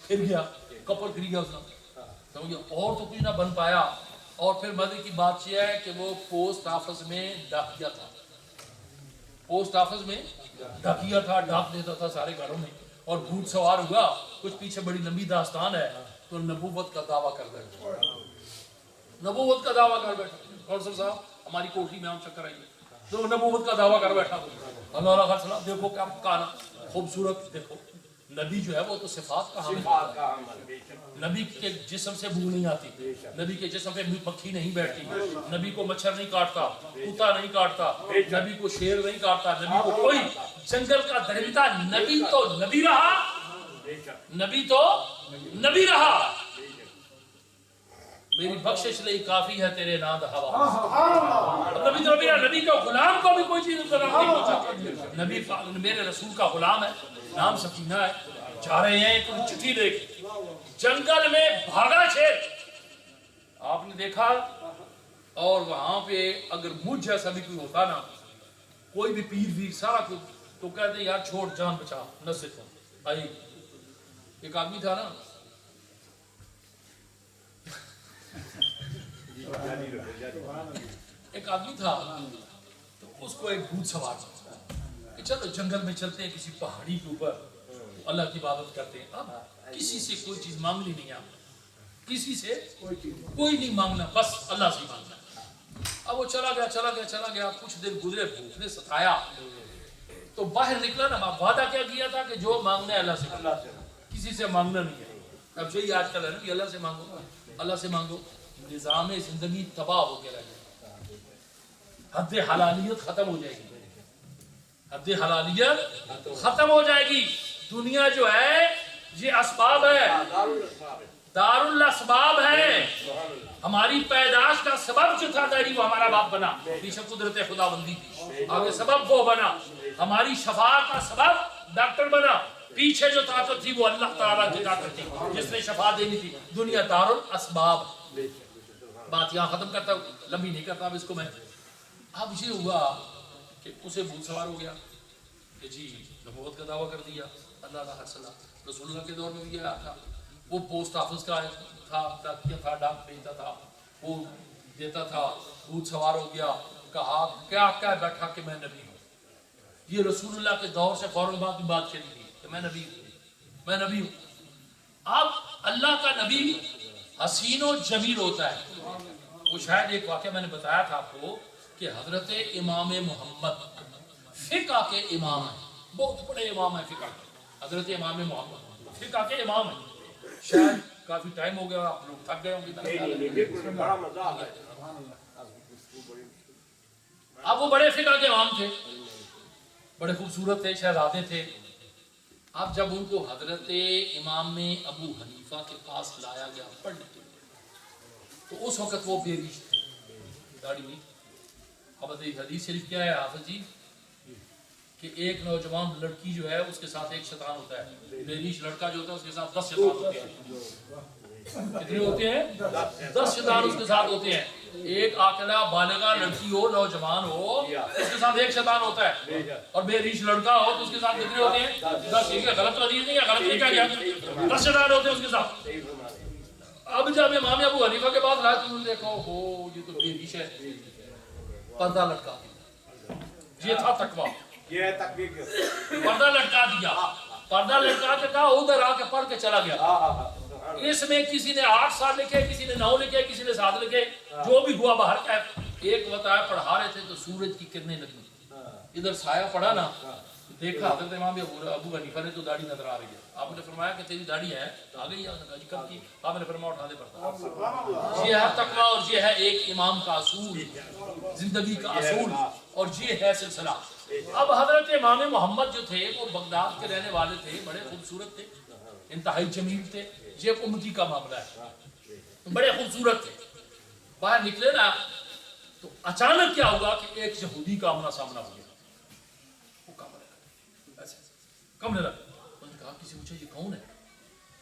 [SPEAKER 1] پھر گیا، کپڑ پھر گیا اس نے، سمجھو، اور تو کچھ نہ بن پایا۔ اور پھر مزے کی بات یہ ہے کہ وہ پوسٹ آفس میں ڈاکیا تھا، پوسٹ آفس میں ڈاکیا تھا، ڈاک دیتا تھا سارے گھروں میں، اور بھوت سوار ہوا، کچھ پیچھے بڑی لمبی داستان ہے، تو نبوت کا دعویٰ کر بیٹھا، نبوت کا دعویٰ کر بیٹھا، کونسل صاحب ہماری کوٹھی میں ہم چکر آئیے، تو نبوت کا دعویٰ کر بیٹھا، اللہ علیہ وسلم دیکھو کیا کہا، خوبصورت، دیکھو نبی جو ہے وہ تو صفات کا حامل ہے، نبی کے جسم سے بو نہیں آتی، نبی کے جسم پہ مکھی نہیں بیٹھتی، نبی کو مچھر نہیں کاٹتا، کتا نہیں کاٹتا، نبی کو شیر نہیں کاٹتا، نبی کو کوئی جنگل کا درندہ، نبی تو نبی رہا، نبی تو نبی رہا، میری بخشش لئی کافی ہے تیرے ناند ہوا۔ نبی تو نبی رہا، نبی کے غلام کو بھی کوئی چیز نہیں پوچھا، نبی میرے رسول کا غلام ہے، نام سکینہ ہے، جا رہے ہیں کوئی چٹھی لے کے، جنگل میں بھاگا شیر، آپ نے دیکھا، اور وہاں پہ اگر مجھ جیسا بھی کوئی ہوتا نا، کوئی بھی پیر ویر سارا کچھ، تو کہتے یار چھوڑ جان بچا، نصیحت ہو آئی۔ ایک آدمی تھا نا، ایک آدمی تھا، تو اس کو ایک بھوت سوار تھا کہ چلو جنگل میں چلتے ہیں کسی پہاڑی کے اوپر، اللہ کی عبادت کرتے ہیں، اب کسی سے کوئی چیز مانگنی نہیں، آپ کسی سے کوئی نہیں مانگنا، بس اللہ سے مانگنا۔ اب وہ چلا گیا، کچھ دن گزرے، بھوک نے ستایا، تو باہر نکلا نا، وعدہ کیا کیا تھا کہ جو مانگنا ہے اللہ سے، کسی سے مانگنا نہیں ہے۔ اب یہی آج کل ہے نا کہ اللہ سے مانگو، اللہ سے مانگو، نظام زندگی تباہ ہو کے رہ جائے، حد حلالیت ختم ہو جائے گی، حد حلالیت ختم ہو جائے گی۔ دنیا جو ہے یہ اسباب ہے، دار الاسباب ہے، ہماری پیدائش کا سبب جو تھا داری وہ ہمارا باپ بنا، پیچھے قدرت خدا بندی تھی، آگے سبب وہ بنا، ہماری شفا کا سبب ڈاکٹر بنا، پیچھے جو طاقت تھی وہ اللہ تعالیٰ کی طاقت تھی جس نے شفا دینی تھی۔ دنیا دار الاسباب، بات یہاں ختم کرتا ہوں، لمبی نہیں کرتا اب اس کو میں۔ اب یہ ہوا کہ اسے بھوت سوار ہو گیا کہ جی نبوت کا دعویٰ کر دیا، اللہ علیہ وسلم رسول اللہ کے دور میں بھی آیا تھا، وہ پوسٹ آفس کا تھا، ڈاک بھیجتا تھا، وہ دیتا تھا، اونٹ سوار ہو گیا، کہا کیا کہہ بیٹھا کہ میں نبی ہوں. یہ رسول اللہ کے دور سے فوراً بعد بھی بات چلی تھی کہ میں نبی ہوں، میں نبی ہوں. اب اللہ کا نبی حسین و جمیل ہوتا ہے. وہ شاید ایک واقعہ میں نے بتایا تھا آپ کو کہ حضرت امام محمد فقہ کے امام ہیں، بہت بڑے امام ہیں فقہ کے. حضرت امام محمد فقہ کے امام ہیں. شاید کافی ٹائم ہو گیا، آپ لوگ تھک گئے ہوں گے.
[SPEAKER 3] بڑا مزہ آ گیا.
[SPEAKER 1] اب وہ بڑے فقہ کے امام تھے، بڑے خوبصورت تھے، شہزادے تھے. اب جب ان کو حضرت امام ابو حنیفہ کے پاس لایا گیا پڑھنے کے لیے، تو اس وقت وہ بے ریش تھے، داڑھی نہیں. اب حدیث شریف کیا ہے حافظ جی کہ ایک نوجوان لڑکی جو ہے اس کے ساتھ ایک شیطان ہوتا ہے، بے ریش لڑکا جو ہوتا ہے اس کے ساتھ 10 شیطان ہوتے ہیں. کتنے ہوتے ہیں؟ 10 شیطان اس کے ساتھ ہوتے ہیں. ایک عاقلہ بالغہ لڑکی ہو، نوجوان ہو، اس کے ساتھ ایک شیطان ہوتا ہے، اور بے ریش لڑکا ہو تو اس کے ساتھ کتنے ہوتے ہیں؟ 10. ٹھیک ہے، غلط تو حدیث نہیں ہے، غلط نہیں کہا گیا، 10 شیطان ہوتے ہیں اس کے ساتھ. اب جب امام ابو حنیفہ کے بعد لائے تو انہوں نے دیکھا ہو یہ تو بے ریش ہے، پردہ لٹکا دیا. یہ تھا تقویٰ،
[SPEAKER 3] یہ تکبیر.
[SPEAKER 1] پردہ لٹکا دیا. پردہ لٹکا کے کہا ادھر آ کے پڑھ کے چلا گیا. اس میں کسی نے 8 سال لکھے، کسی نے 9 لکھے، کسی نے 7 لکھے، جو بھی ہوا باہر کا. ایک بتایا پڑھا رہے تھے تو سورج کی کرنیں لگی، ادھر سایہ پڑا نا، دیکھا حضرت امام ابو حنیفہ نے تو داڑھی نظر آ رہی ہے. آپ نے فرمایا کہ تیری داڑھی ہے؟ آ گئی ہے. کب کی؟ آپ نے فرمایا اٹھا دے پڑتا. یہ ہے تقویٰ اور یہ ہے ایک امام کا اصول، زندگی کا اصول، اور یہ ہے سلسلہ. اب حضرت امام محمد جو تھے وہ بغداد کے رہنے والے تھے، بڑے خوبصورت تھے، انتہائی جمیل تھے. یہ امتی کا معاملہ ہے، بڑے خوبصورت تھے. باہر نکلے نا تو اچانک کیا ہوا کہ ایک یہودی کا آمنا سامنا ہو گیا. وہ کمرے لگا. انہوں نے کہا کسی پوچھا یہ کون ہے؟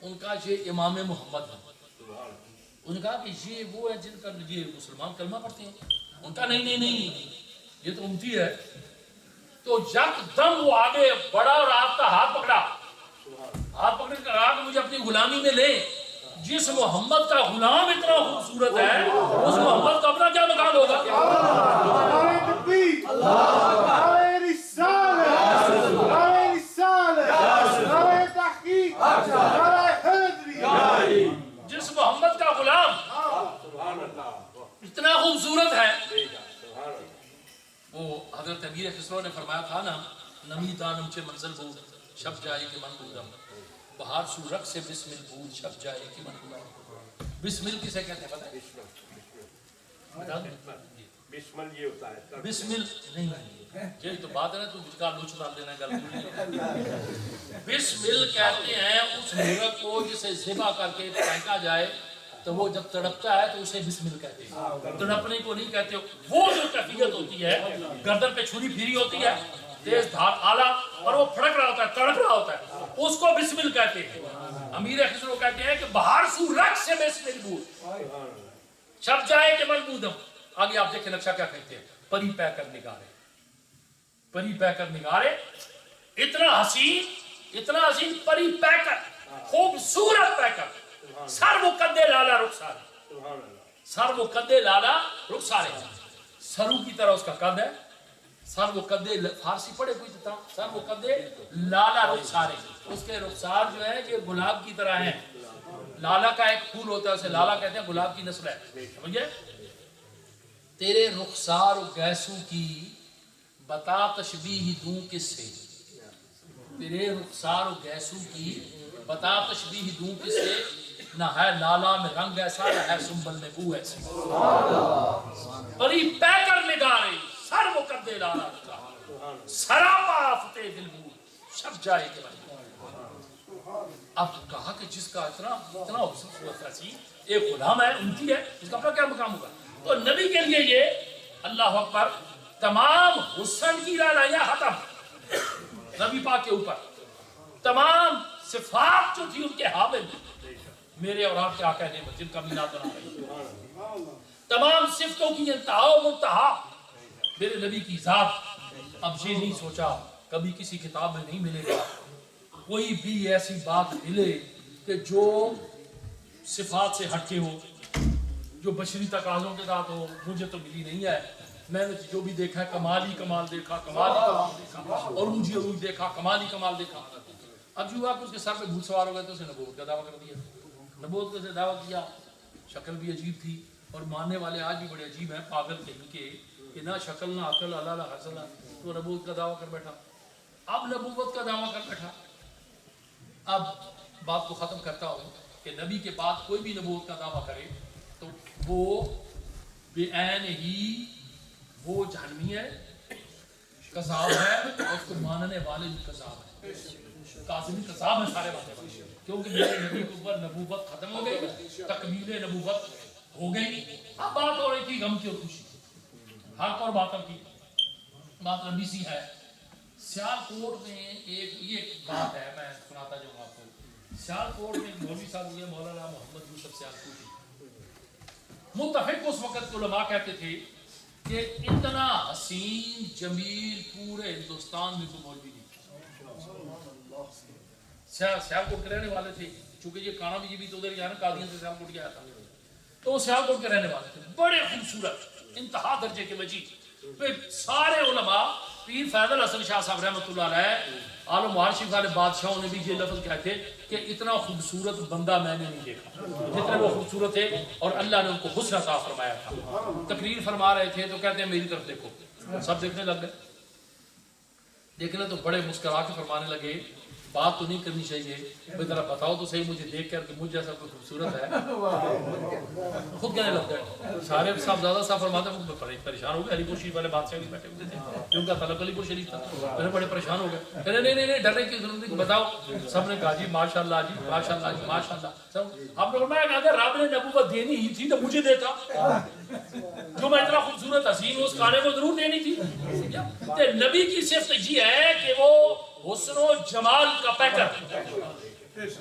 [SPEAKER 1] ان کا یہ امام محمد ہے. انہوں نے کہا کہ یہ وہ ہے جن کا یہ مسلمان کلمہ پڑھتے ہیں. ان کا نہیں یہ تو امتی ہے. تو یکدم وہ آگے بڑا اور آپ کا ہاتھ پکڑا. ہاتھ پکڑ کر کہا کہ مجھے اپنی غلامی میں لے. جس محمد کا غلام اتنا خوبصورت ہے اس محمد کا اپنا کیا مقام ہوگا؟ جس محمد کا غلام اتنا خوبصورت ہے. وہ حضرت امیر خسرو نے فرمایا تھا نا، نمی دانم چے منزل بود شب جائے کہ من بودم، بہار سو رق سے بسمل بود شب جائے کہ من بودم. بسمل کسے کہتے ہیں پتہ ہے؟
[SPEAKER 3] بسمل یہ ہوتا ہے.
[SPEAKER 1] بسمل نہیں، یہی تو بات ہے نا، تو مجھ کا لوچ ڈال دینا ہے گل. بسمل کہتے ہیں اس مرغ کو جسے ذبح کر کے پھینکا جائے تو وہ جب تڑپتا ہے تو اسے بسمل کہتے ہیں. تڑپنے کو نہیں کہتے. وہ جو کیفیت ہوتی ہے، گردن پہ چھری پھیری ہوتی ہے، تیز دھار آلہ، اور وہ پھڑک رہا ہوتا ہے، تڑپ رہا ہوتا ہے، اس کو بسمل کہتے ہیں. امیر خسرو کہتے ہیں کہ بہار سو رق سے بسمل بود شب جائے کہ من بودم. آگے آپ دیکھیں نقشہ کیا کہتے ہیں، پری پہ کر نگارے. پری پہ کر نگارے، اتنا حسین پری پہ کر، خوبصورت پہ کر. سر وہ کدے لالا رخسارے، سر وہ کدے لالا رخسارے. سرو کی طرح اس کا قد ہے. سر وہ کدے، فارسی پڑھے کوئی تھا، سر وہ کدے لالا رخسارے. اس کے رخسار جو ہے یہ گلاب کی طرح ہیں. لالا کا ایک پھول ہوتا ہے، اسے لالا کہتے ہیں، گلاب کی نسل ہے. سمجھے؟ تیرے رخسار و گیسو کی بتا تشبیہ دوں کس سے. تیرے رخسار و گیسو کی بتا تشبیہ دوں کس سے. نہ ہے لالا میں رنگ ایسا، نہ ہے سنبل میں بو ایسی. پری پہ کر نگارے، سر وہ کدے لالا کا، سراپا آفتے دل بود شب جائے کہ من. اب کہا کہ جس کا اتنا خوبصورت ایسی ایک غلام ہے، امتی ہے، اس کا اپنا کیا مقام ہوگا؟ تو نبی کے لیے یہ اللہ اکبر تمام حسن کی رانائیاں ختم. نبی پاک کے اوپر تمام صفات جو تھی ان کے حامل، میرے اور آپ کے آقا نعمت جن کا میلاد بنا رہی، تمام صفتوں کی انتہا و منتہا میرے نبی کی ذات. اب یہ نہیں سوچا کبھی کسی کتاب میں نہیں ملے گا کوئی بھی ایسی بات ملے کہ جو صفات سے ہٹ کے ہو. جو بشری تقاضوں کے ساتھ ہو، مجھے تو ملی نہیں ہے، میں نے جو بھی دیکھا ہے کمال ہی کمال دیکھا، کمال ہی کمال دیکھا، اور مجھے عروج دیکھا، کمال ہی کمال دیکھا۔ اب جو ہوا کہ اس کے سر پہ بھوت سوار ہو گئے تو اس نے نبوت کا دعویٰ کر دیا، نبوت کا دعویٰ کیا، شکل بھی عجیب تھی، اور ماننے والے آج بھی بڑے عجیب ہیں، پاگل کہیں کے کہ نہ شکل نہ عقل، اللہ حاصل، تو نبوت کا دعویٰ کر بیٹھا۔ اب نبوت کا دعویٰ کر بیٹھا۔ اب بات کو ختم کرتا ہوں کہ نبی کے بعد کوئی بھی نبوت کا دعویٰ کرے تو وہ بے عین ہی وہ جہنمی ہے، کذاب ہے، اور اس کو ماننے والے بھی کذاب ہیں، کاظمی کذاب ہیں سارے باتیں، کیونکہ میرے نبی کے اوپر نبوت ختم ہو گئی، تکمیل نبوت ہو گئی۔ اب بات ہو رہی تھی غم کی اور خوشی، حق اور باطل کی۔ بات لمبی سی ہے۔ سیالکوٹ میں ایک بات ہے، میں سناتا جاؤں آپ کو۔ سیالکوٹ میں ایک مولوی صاحب ہوئے، مولانا محمد یوسف سیالکوٹی۔ متفق اس وقت علماء کہتے تھے کہ اتنا حسین جمیل پورے ہندوستان میں کوئی مولوی نہیں۔ سیالکوٹ کے رہنے والے تھے، چونکہ یہ کانا بھی تو ادھر نا قادیاں سے سیالکوٹ گیا تھا، تو وہ سیالکوٹ کے رہنے والے تھے، بڑے خوبصورت انتہا درجے کے مجید۔ پھر سارے علماء، پیر فیض الحسن شاہ صاحب رحمۃ اللہ علیہ، عالم وارشف والے بادشاہوں نے بھی یہ لفظ کہے تھے کہ اتنا خوبصورت بندہ میں نے نہیں دیکھا جتنے وہ خوبصورت تھے، اور اللہ نے ان کو حسن عطا فرمایا تھا۔ تقریر فرما رہے تھے تو کہتے ہیں میری طرف دیکھو، سب دیکھنے لگ گئے، دیکھنے تو بڑے مسکرا کے فرمانے لگے، بات تو نہیں کرنی چاہیے، بھائی ذرا بتاؤ تو صحیح مجھے دیکھ کر کہ مجھ جیسا کوئی خوبصورت ہے؟ خود کہنے لگ گئے۔ سارے صاحب زیادہ صاحب فرماتے ہیں بڑے پریشان ہو گئے، علی پور شریف والے بادشاہ بھی بیٹھے ہوئے تھے، ان کا تعلق علی پور شریف تھا، پہلے بڑے پریشان ہو گئے، کہنے نہیں ڈرنے کی ضرورت نہیں، بتاؤ۔ سب نے کہا جی ماشاء اللہ جی، ماشاء اللہ جی، ماشاء اللہ۔ آپ نے فرمایا کہ اگر رب نے نبوت دینی ہی تھی تو مجھے دیتا، جو میں اتنا خوبصورت حسین اس کانے کو ضرور دینی تھی۔ نبی کی صفت یہ ہے کہ وہ حسن و جمال کا پیکر۔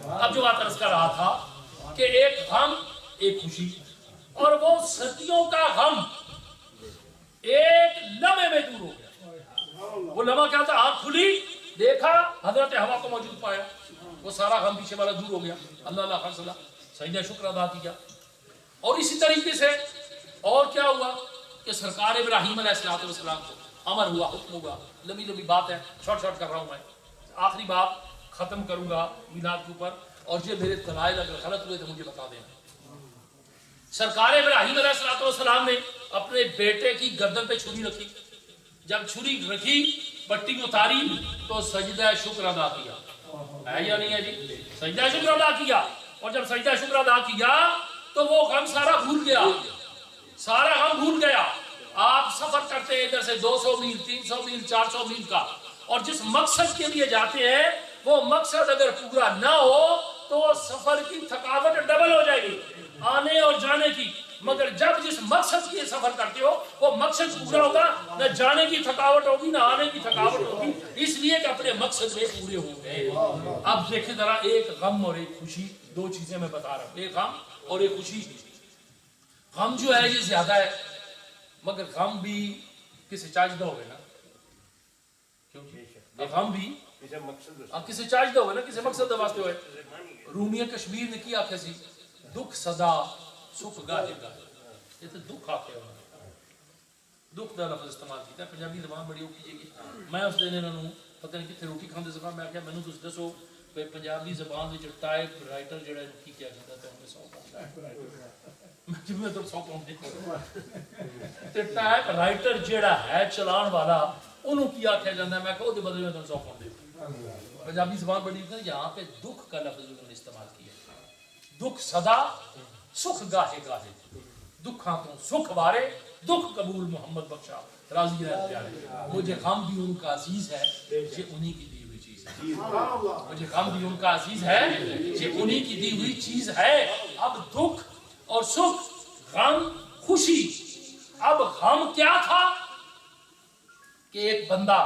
[SPEAKER 1] اب جو بات عرض کر رہا تھا کہ ایک غم ایک خوشی، اور وہ صدیوں کا غم ایک لمحے میں دور ہو گیا۔ وہ لمحہ کیا تھا؟ آنکھ کھلی، دیکھا حضرت حوا کو موجود پایا، وہ سارا غم پیچھے والا دور ہو گیا۔ اللہ خرصلہ سجدہ شکر ادا کیا۔ اور اسی طریقے سے اور کیا ہوا کہ سرکار ابراہیم علیہ السلام کو امر ہوا، حکم ہوا۔ لمبی بات ہے، شارٹ کر رہا ہوں میں، آخری بات ختم کروں گا میلاد کے اوپر، اور یہ میرے دلائل اگر غلط ہوئے تو مجھے بتا دینا۔ سرکار ابراہیم علیہ السلام نے اپنے بیٹے کی گردن پہ چھری رکھی، جب چھری رکھی پٹی اتاری تو سجدہ شکر ادا کیا، ہے یا نہیں ہے جی؟ سجدہ شکر ادا کیا، اور جب سجدہ شکر ادا کیا تو وہ غم سارا بھول گیا، سارا غم بھول گیا۔ آپ سفر کرتے ہیں ادھر سے 200 میل 300 میل 400 میل کا، اور جس مقصد کے لیے جاتے ہیں وہ مقصد اگر پورا نہ ہو تو سفر کی تھکاوٹ ڈبل ہو جائے گی، آنے اور جانے کی۔ مگر جب جس مقصد کے سفر کرتے ہو وہ مقصد پورا ہوگا، نہ جانے کی تھکاوٹ ہوگی نہ آنے کی تھکاوٹ ہوگی، اس لیے کہ اپنے مقصد میں پورے ہو گئے۔ اب دیکھیں ذرا، ایک غم اور ایک خوشی، دو چیزیں میں بتا رہا ہوں، ایک غم اور ایک خوشی۔ غم جو ہے یہ زیادہ ہے، مگر غم بھی کسی چاجدہ ہوئے نا، غم بھی کسی چاجدہ ہوئے نا، کسی مقصد واسطے ہوئے۔ رومیہ کشمیر نے کیا کسی دکھ سدا سکھ گاہے گاہے، یہ تو دکھ آتے ہیں، دکھ دا لفظ استعمال کیتا ہے، پنجابی زبان بڑی اوکھی جی۔ میں اس دن انہوں نے پتہ نہیں کتنے روٹی کھاندے زبان، میں کہا میں نے دسو پنجابی زبان وچ ٹائپ رائٹر جڑا ہے کی کیا جاتا ہے؟ ہمیں 100 پاؤنڈ میں تو 100 پاؤنڈ تے ٹائپ رائٹر جڑا ہے چلان والا انہوں کیا کیا جاتا ہے؟ میں کہا دے بدلے میں تو 100 پاؤنڈ دے۔ پنجابی زبان بڑی ہے، یہاں پہ دکھ کا لفظ انہوں نے استعمال کیا، دکھ صدا سکھ گاہے گاہے، دکھاں تو سکھ وارے، دکھ قبول محمد بخشا راضی رہ پیارے۔ مجھے غم بھی ان کا عزیز ہے، یہ انہی کی دی ہوئی چیز ہے، مجھے غم بھی ان کا عزیز ہے، یہ انہی کی دی ہوئی چیز ہے۔ اب دکھ اور سکھ، غم خوشی۔ اب غم کیا تھا کہ ایک بندہ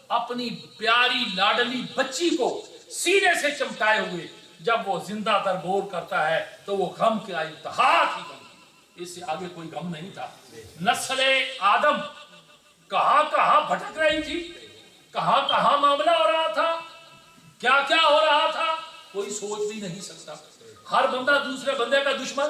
[SPEAKER 1] اپنی پیاری لاڈلی بچی کو سینے سے چمٹائے ہوئے جب وہ زندہ دربور کرتا ہے تو وہ غم کیا انتہا تھی، غم کی، اس سے آگے کوئی غم نہیں تھا۔ نسل آدم کہاں کہاں بھٹک رہی تھی، کہاں کہاں معاملہ ہو رہا تھا، کیا کیا ہو رہا تھا، کوئی سوچ بھی نہیں سکتا۔ ہر بندہ دوسرے بندے کا دشمن،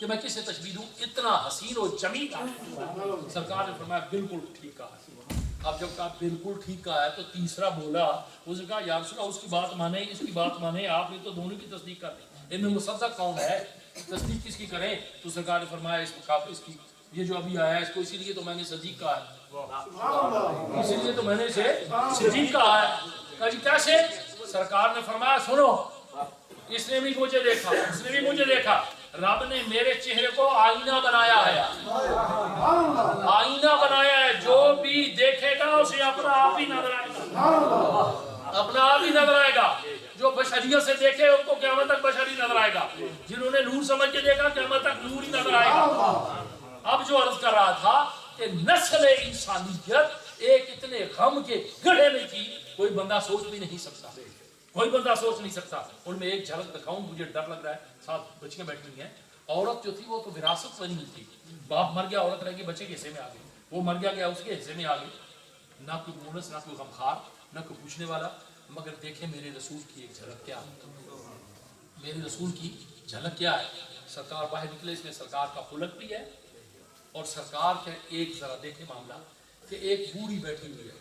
[SPEAKER 1] کہ میں کسے تشبیہ دوں، اتنا حسین و جمیل آدمی۔ سرکار نے فرمایا بالکل ٹھیک کہا۔ اب جب کہا بالکل ٹھیک کہا ہے تو تیسرا بولا، اس نے کہا یا رسول اللہ اس کی بات مانے اس کی بات مانے، آپ نے تو دونوں کی تصدیق کر دی، ان میں مصدق کون ہے، تصدیق کس کی کریں؟ تو سرکار نے فرمایا اس کی یہ جو ابھی آیا ہے اس کو اسی لیے تو میں نے صدیق کہا ہے، اسی لیے تو میں نے اسے صدیق کہا ہے۔ کہا جی کیسے؟ سرکار نے فرمایا سنو، اس نے بھی مجھے دیکھا، اس نے بھی مجھے دیکھا، رب نے میرے چہرے کو آئینہ بنایا ہے، آئینہ بنایا ہے، جو بھی دیکھے گا اسے اپنا آپ ہی نظر آئے گا، اپنا آپ ہی نظر آئے گا۔ جو بشریت سے دیکھے ان کو قیامت تک بشری نظر آئے گا، جنہوں نے نور سمجھ کے دیکھا قیامت تک نور ہی نظر آئے گا۔ اب جو عرض کر رہا تھا کہ نسل انسانیت ایک اتنے غم کے گڑھے میں تھی، کوئی بندہ سوچ بھی نہیں سکتا، کوئی بندہ سوچ نہیں سکتا۔ ان میں ایک جھلک دکھاؤں، مجھے ڈر لگ رہا ہے، ساتھ بچیاں بیٹھی ہوئی ہیں۔ عورت جو تھی وہ تو وراثت بنی ہوئی تھی، باپ مر گیا عورت رہ گئی بچے کے حصے میں آ گئی، وہ مر گیا اس کے حصے میں آ گئی، نہ کوئی مونس نہ کوئی غمخوار نہ کوئی پوچھنے والا۔ مگر دیکھیں میرے رسول کی ایک جھلک کیا ہے، میرے رسول کی جھلک کیا ہے۔ سرکار باہر نکلے، اس میں سرکار کا خلق بھی ہے، اور سرکار کے ایک ذرا دیکھیں معاملہ کہ ایک بوڑھی بیٹھی ہوئی ہے۔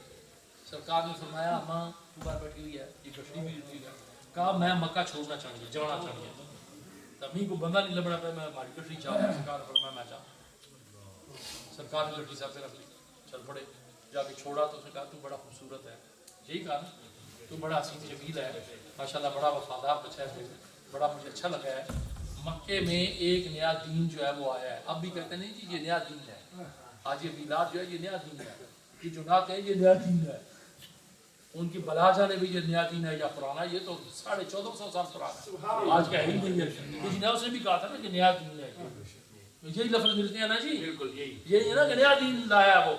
[SPEAKER 1] سرکار نے فرمایا ماں تو باہر بیٹھی ہوئی ہے، یہ کشتی بھی ہوئی ہے۔ کہا میں مکہ چھوڑنا چاہیے، جانا چاہیے، تمہیں کو بندہ نہیں لبنا پہ میں ہماری کشتی چاہ رہا ہوں۔ سرکار نے فرمایا میں چاہتا۔ سرکار نے کشتی سر سے رکھ لی، چل پڑے، جا کے چھوڑا تو اس نے کہا تو بڑا خوبصورت ہے، یہی کہا نا تو بڑا حسین جمیل ہے، ماشاءاللہ بڑا وفادار بچہ ہے، بڑا مجھے اچھا لگا ہے۔ مکے میں ایک نیا دین جو ہے وہ آیا ہے، اب بھی کہتے نہیں جی یہ نیا دین ہے، آج یہ میلاد جو ہے یہ نیا دین ہے، یہ جو نہ کہیں یہ نیا دین ہے، ان کی بلا جانے بھی یہ نیا دین ہے یا پرانا، یہ تو 1450 سال پرانا ہے، آج کا ہی نہیں ہے۔ کسی نے اس نے بھی کہا تھا نا کہ نیا دین ہے، یہی لفظ ملتے ہیں نا جی،
[SPEAKER 3] بالکل
[SPEAKER 1] یہی ہے نا کہ نیا دین لایا وہ،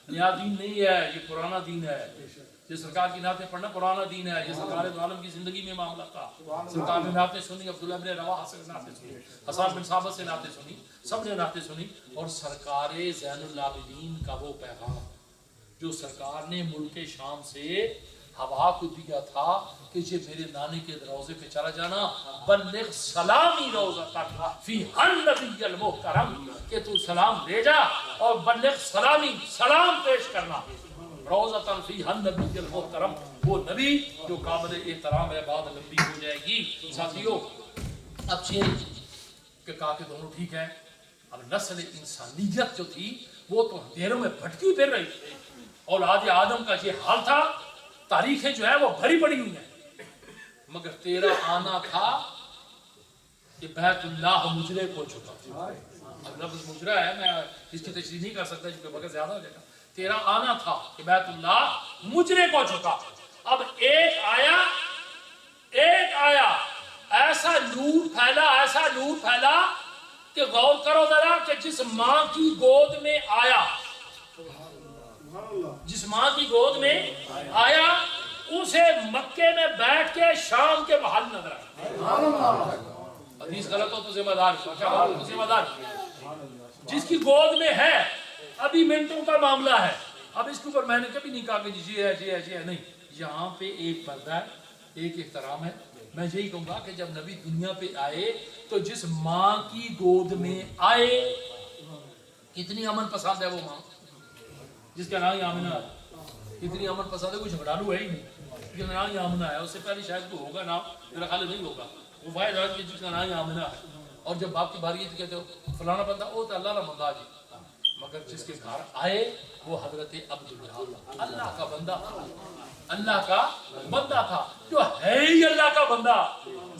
[SPEAKER 1] نیا دین نہیں ہے یہ پرانا دین ہے۔ یہ سرکار کی نعتیں پڑھنا پرانا دین ہے، یہ سرکار دو عالم کی زندگی میں معاملہ تھا۔ سرکار نے نعتیں سنی، عبداللہ بن رواحہ سے نعتیں سنی، حسان بن ثابت سے نعتیں سنی، سب نے نعتیں سنی، اور سرکار زین العابدین کا وہ پیغام جو سرکار نے ملک شام سے ہوا کو دیا تھا کہ یہ میرے نانے کے روضے پہ چلا جانا، بلغ سلامی روضہ تک فی النبی المحترم، کہ تو سلام لے جا اور بلغ سلامی سلام پیش کرنا روضۃ فی النبی المحترم، وہ نبی جو قابل احترام ہے، بعد لمبی ہو جائے گی۔ ساتھیو اب چین کہ کہا کہ دونوں ٹھیک ہے، اب نسل انسانیت جو تھی وہ تو اندھیروں میں بھٹکی پھر رہی تھی، اولاد آدم کا یہ حال تھا، تاریخیں جو ہے وہ بھری پڑی ہوئی ہیں، مگر تیرا آنا تھا کہ بیت اللہ مجرے کو چکا۔ اب لفظ مجرا ہے، میں اس کی تشریح نہیں کر سکتا کیونکہ وقت زیادہ ہو جائے گا۔ تیرا آنا تھا کہ بیت اللہ مجرے کو چکا۔ اب ایک آیا ایسا نور پھیلا، ایسا نور پھیلا کہ غور کرو ذرا کہ جس ماں کی گود میں آیا، جس ماں کی گود میں آیا اسے مکے میں بیٹھ کے شام کے محل نظر آیا۔ حدیث غلط ہو تو ذمہ دار، جس کی گود میں ہے، ابھی منٹوں کا معاملہ ہے۔ اب اس کے اوپر میں نے کبھی نہیں کہا کہ جی ہے نہیں، یہاں پہ ایک پردہ ہے، ایک احترام ہے۔ میں یہی کہوں گا کہ جب نبی دنیا پہ آئے تو جس ماں کی گود میں آئے، کتنی امن پسند ہے وہ ماں جس کا نام آمنہ ہے، کتنی امن پسند ہے، کوئی جھگڑالو ہے ہی نہیں، جس کا نام آمنہ ہے، اس سے پہلے شاید کوئی ہوگا نام، میرا خیال نہیں ہوگا، وہ واحد ہے جس کا نام آمنہ ہے۔ اور جب باپ کی باری ہے کہتے ہو فلانا بندہ وہ تو اللہ کا بندہ جی، مگر جس کے گھر آئے وہ حضرت عبداللہ، اللہ کا بندہ، اللہ کا بندہ تھا، جو ہے ہی اللہ کا بندہ۔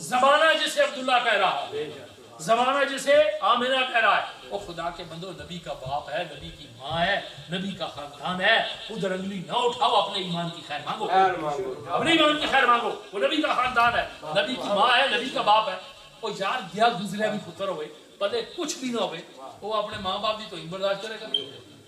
[SPEAKER 1] زمانہ جسے عبداللہ کہہ رہا ہے، زمانہ جسے آمنہ کہہ رہا ہے، وہ خدا کے بندو نبی کا باپ ہے، نبی کی ماں ہے، نبی کا خاندان ہے۔ ادھر انگلی نہ اٹھاؤ، اپنے ایمان کی خیر مانگو، اپنے ایمان کی خیر مانگو، وہ نبی کا خاندان ہے، نبی کی ماں ہے، نبی کا باپ ہے۔ وہ یار گیا گزریا بھی پتر ہوئے، پلے کچھ بھی نہ ہوئے، وہ اپنے ماں باپ کی تو برداشت کرے گا،